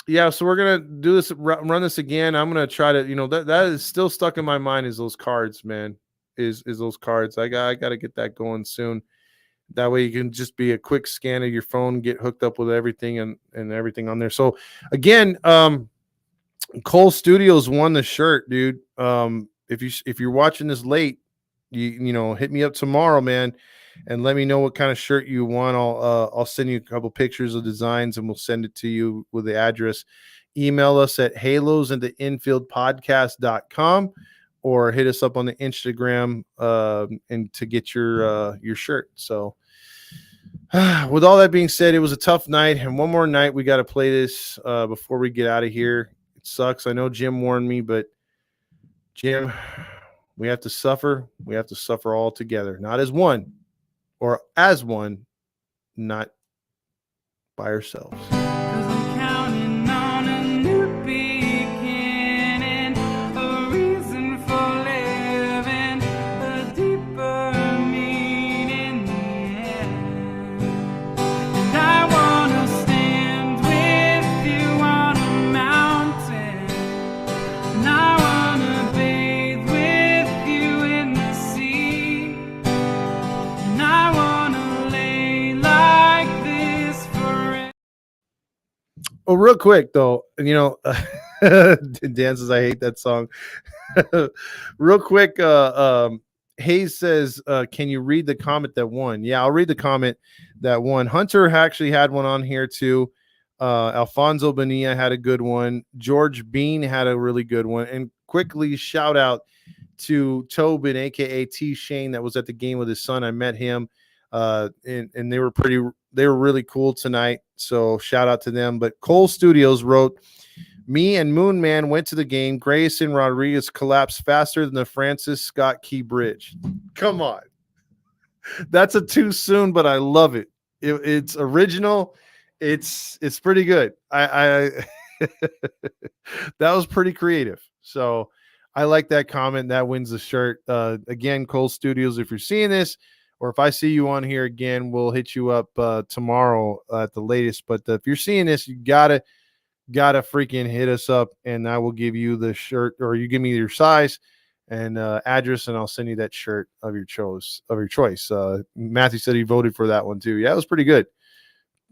Yeah, so we're gonna do this, run this again. I'm gonna try to, that is still stuck in my mind, is those cards, man. Is those cards. I gotta get that going soon. That way you can just be a quick scan of your phone, get hooked up with everything and everything on there. So again, Cole Studios won the shirt, dude. If you're watching this late, you hit me up tomorrow, man, and let me know what kind of shirt you want. I'll send you a couple pictures of designs and we'll send it to you with the address. Email us at halosandtheinfieldpodcast.com or hit us up on the Instagram and to get your shirt. So with all that being said, it was a tough night, and one more night we got to play this before we get out of here. It sucks. I know Jim warned me, but Jim, we have to suffer. We have to suffer all together, not as one, or as one, not by ourselves. Oh, real quick though, Dan says I hate that song. Real quick, Hayes says, can you read the comment that won? Yeah, I'll read the comment that won. Hunter actually had one on here too. Alfonso Bonilla had a good one. George Bean had a really good one. And quickly shout out to Tobin, aka T Shane, that was at the game with his son. I met him. And they were really cool tonight. So shout out to them. But Cole Studios wrote, me and Moon Man went to the game. Grayson Rodriguez collapsed faster than the Francis Scott Key Bridge. Come on. That's a too soon, but I love it. It's original. It's pretty good. I that was pretty creative. So I like that comment. That wins the shirt. Again, Cole Studios, if you're seeing this, or if I see you on here again, we'll hit you up tomorrow at the latest. But if you're seeing this, you gotta freaking hit us up, and I will give you the shirt, or you give me your size and address, and I'll send you that shirt of your choice. Matthew said he voted for that one too. Yeah, it was pretty good.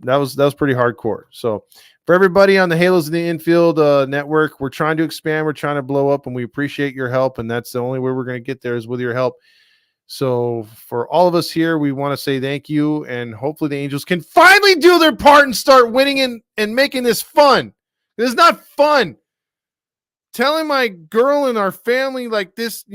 that was pretty hardcore. So for everybody on the Halos in the Infield network, we're trying to expand, we're trying to blow up, and we appreciate your help. And that's the only way we're going to get there is with your help. So for all of us here, we want to say thank you, and hopefully the Angels can finally do their part and start winning and making this fun. It's not fun. Telling my girl and our family like this,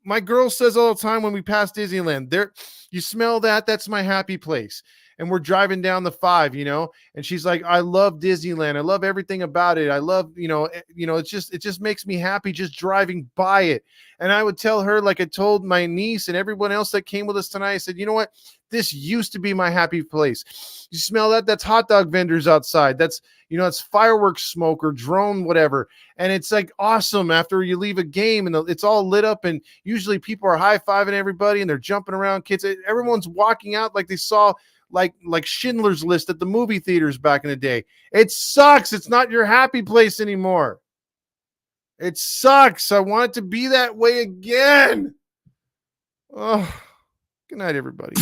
my girl says all the time when we pass Disneyland, there, you smell that? That's my happy place. And we're driving down the 5, and she's like, I love Disneyland. I love everything about it. I love, it just makes me happy just driving by it. And I would tell her, like I told my niece and everyone else that came with us tonight, I said, you know what? This used to be my happy place. You smell that? That's hot dog vendors outside. That's, it's fireworks smoke or drone, whatever. And it's like awesome after you leave a game and it's all lit up. And usually people are high-fiving everybody and they're jumping around. Kids, everyone's walking out like they saw like Schindler's List at the movie theaters back in the day. It sucks. It's not your happy place anymore. It sucks. I want it to be that way again. Oh, good night, everybody.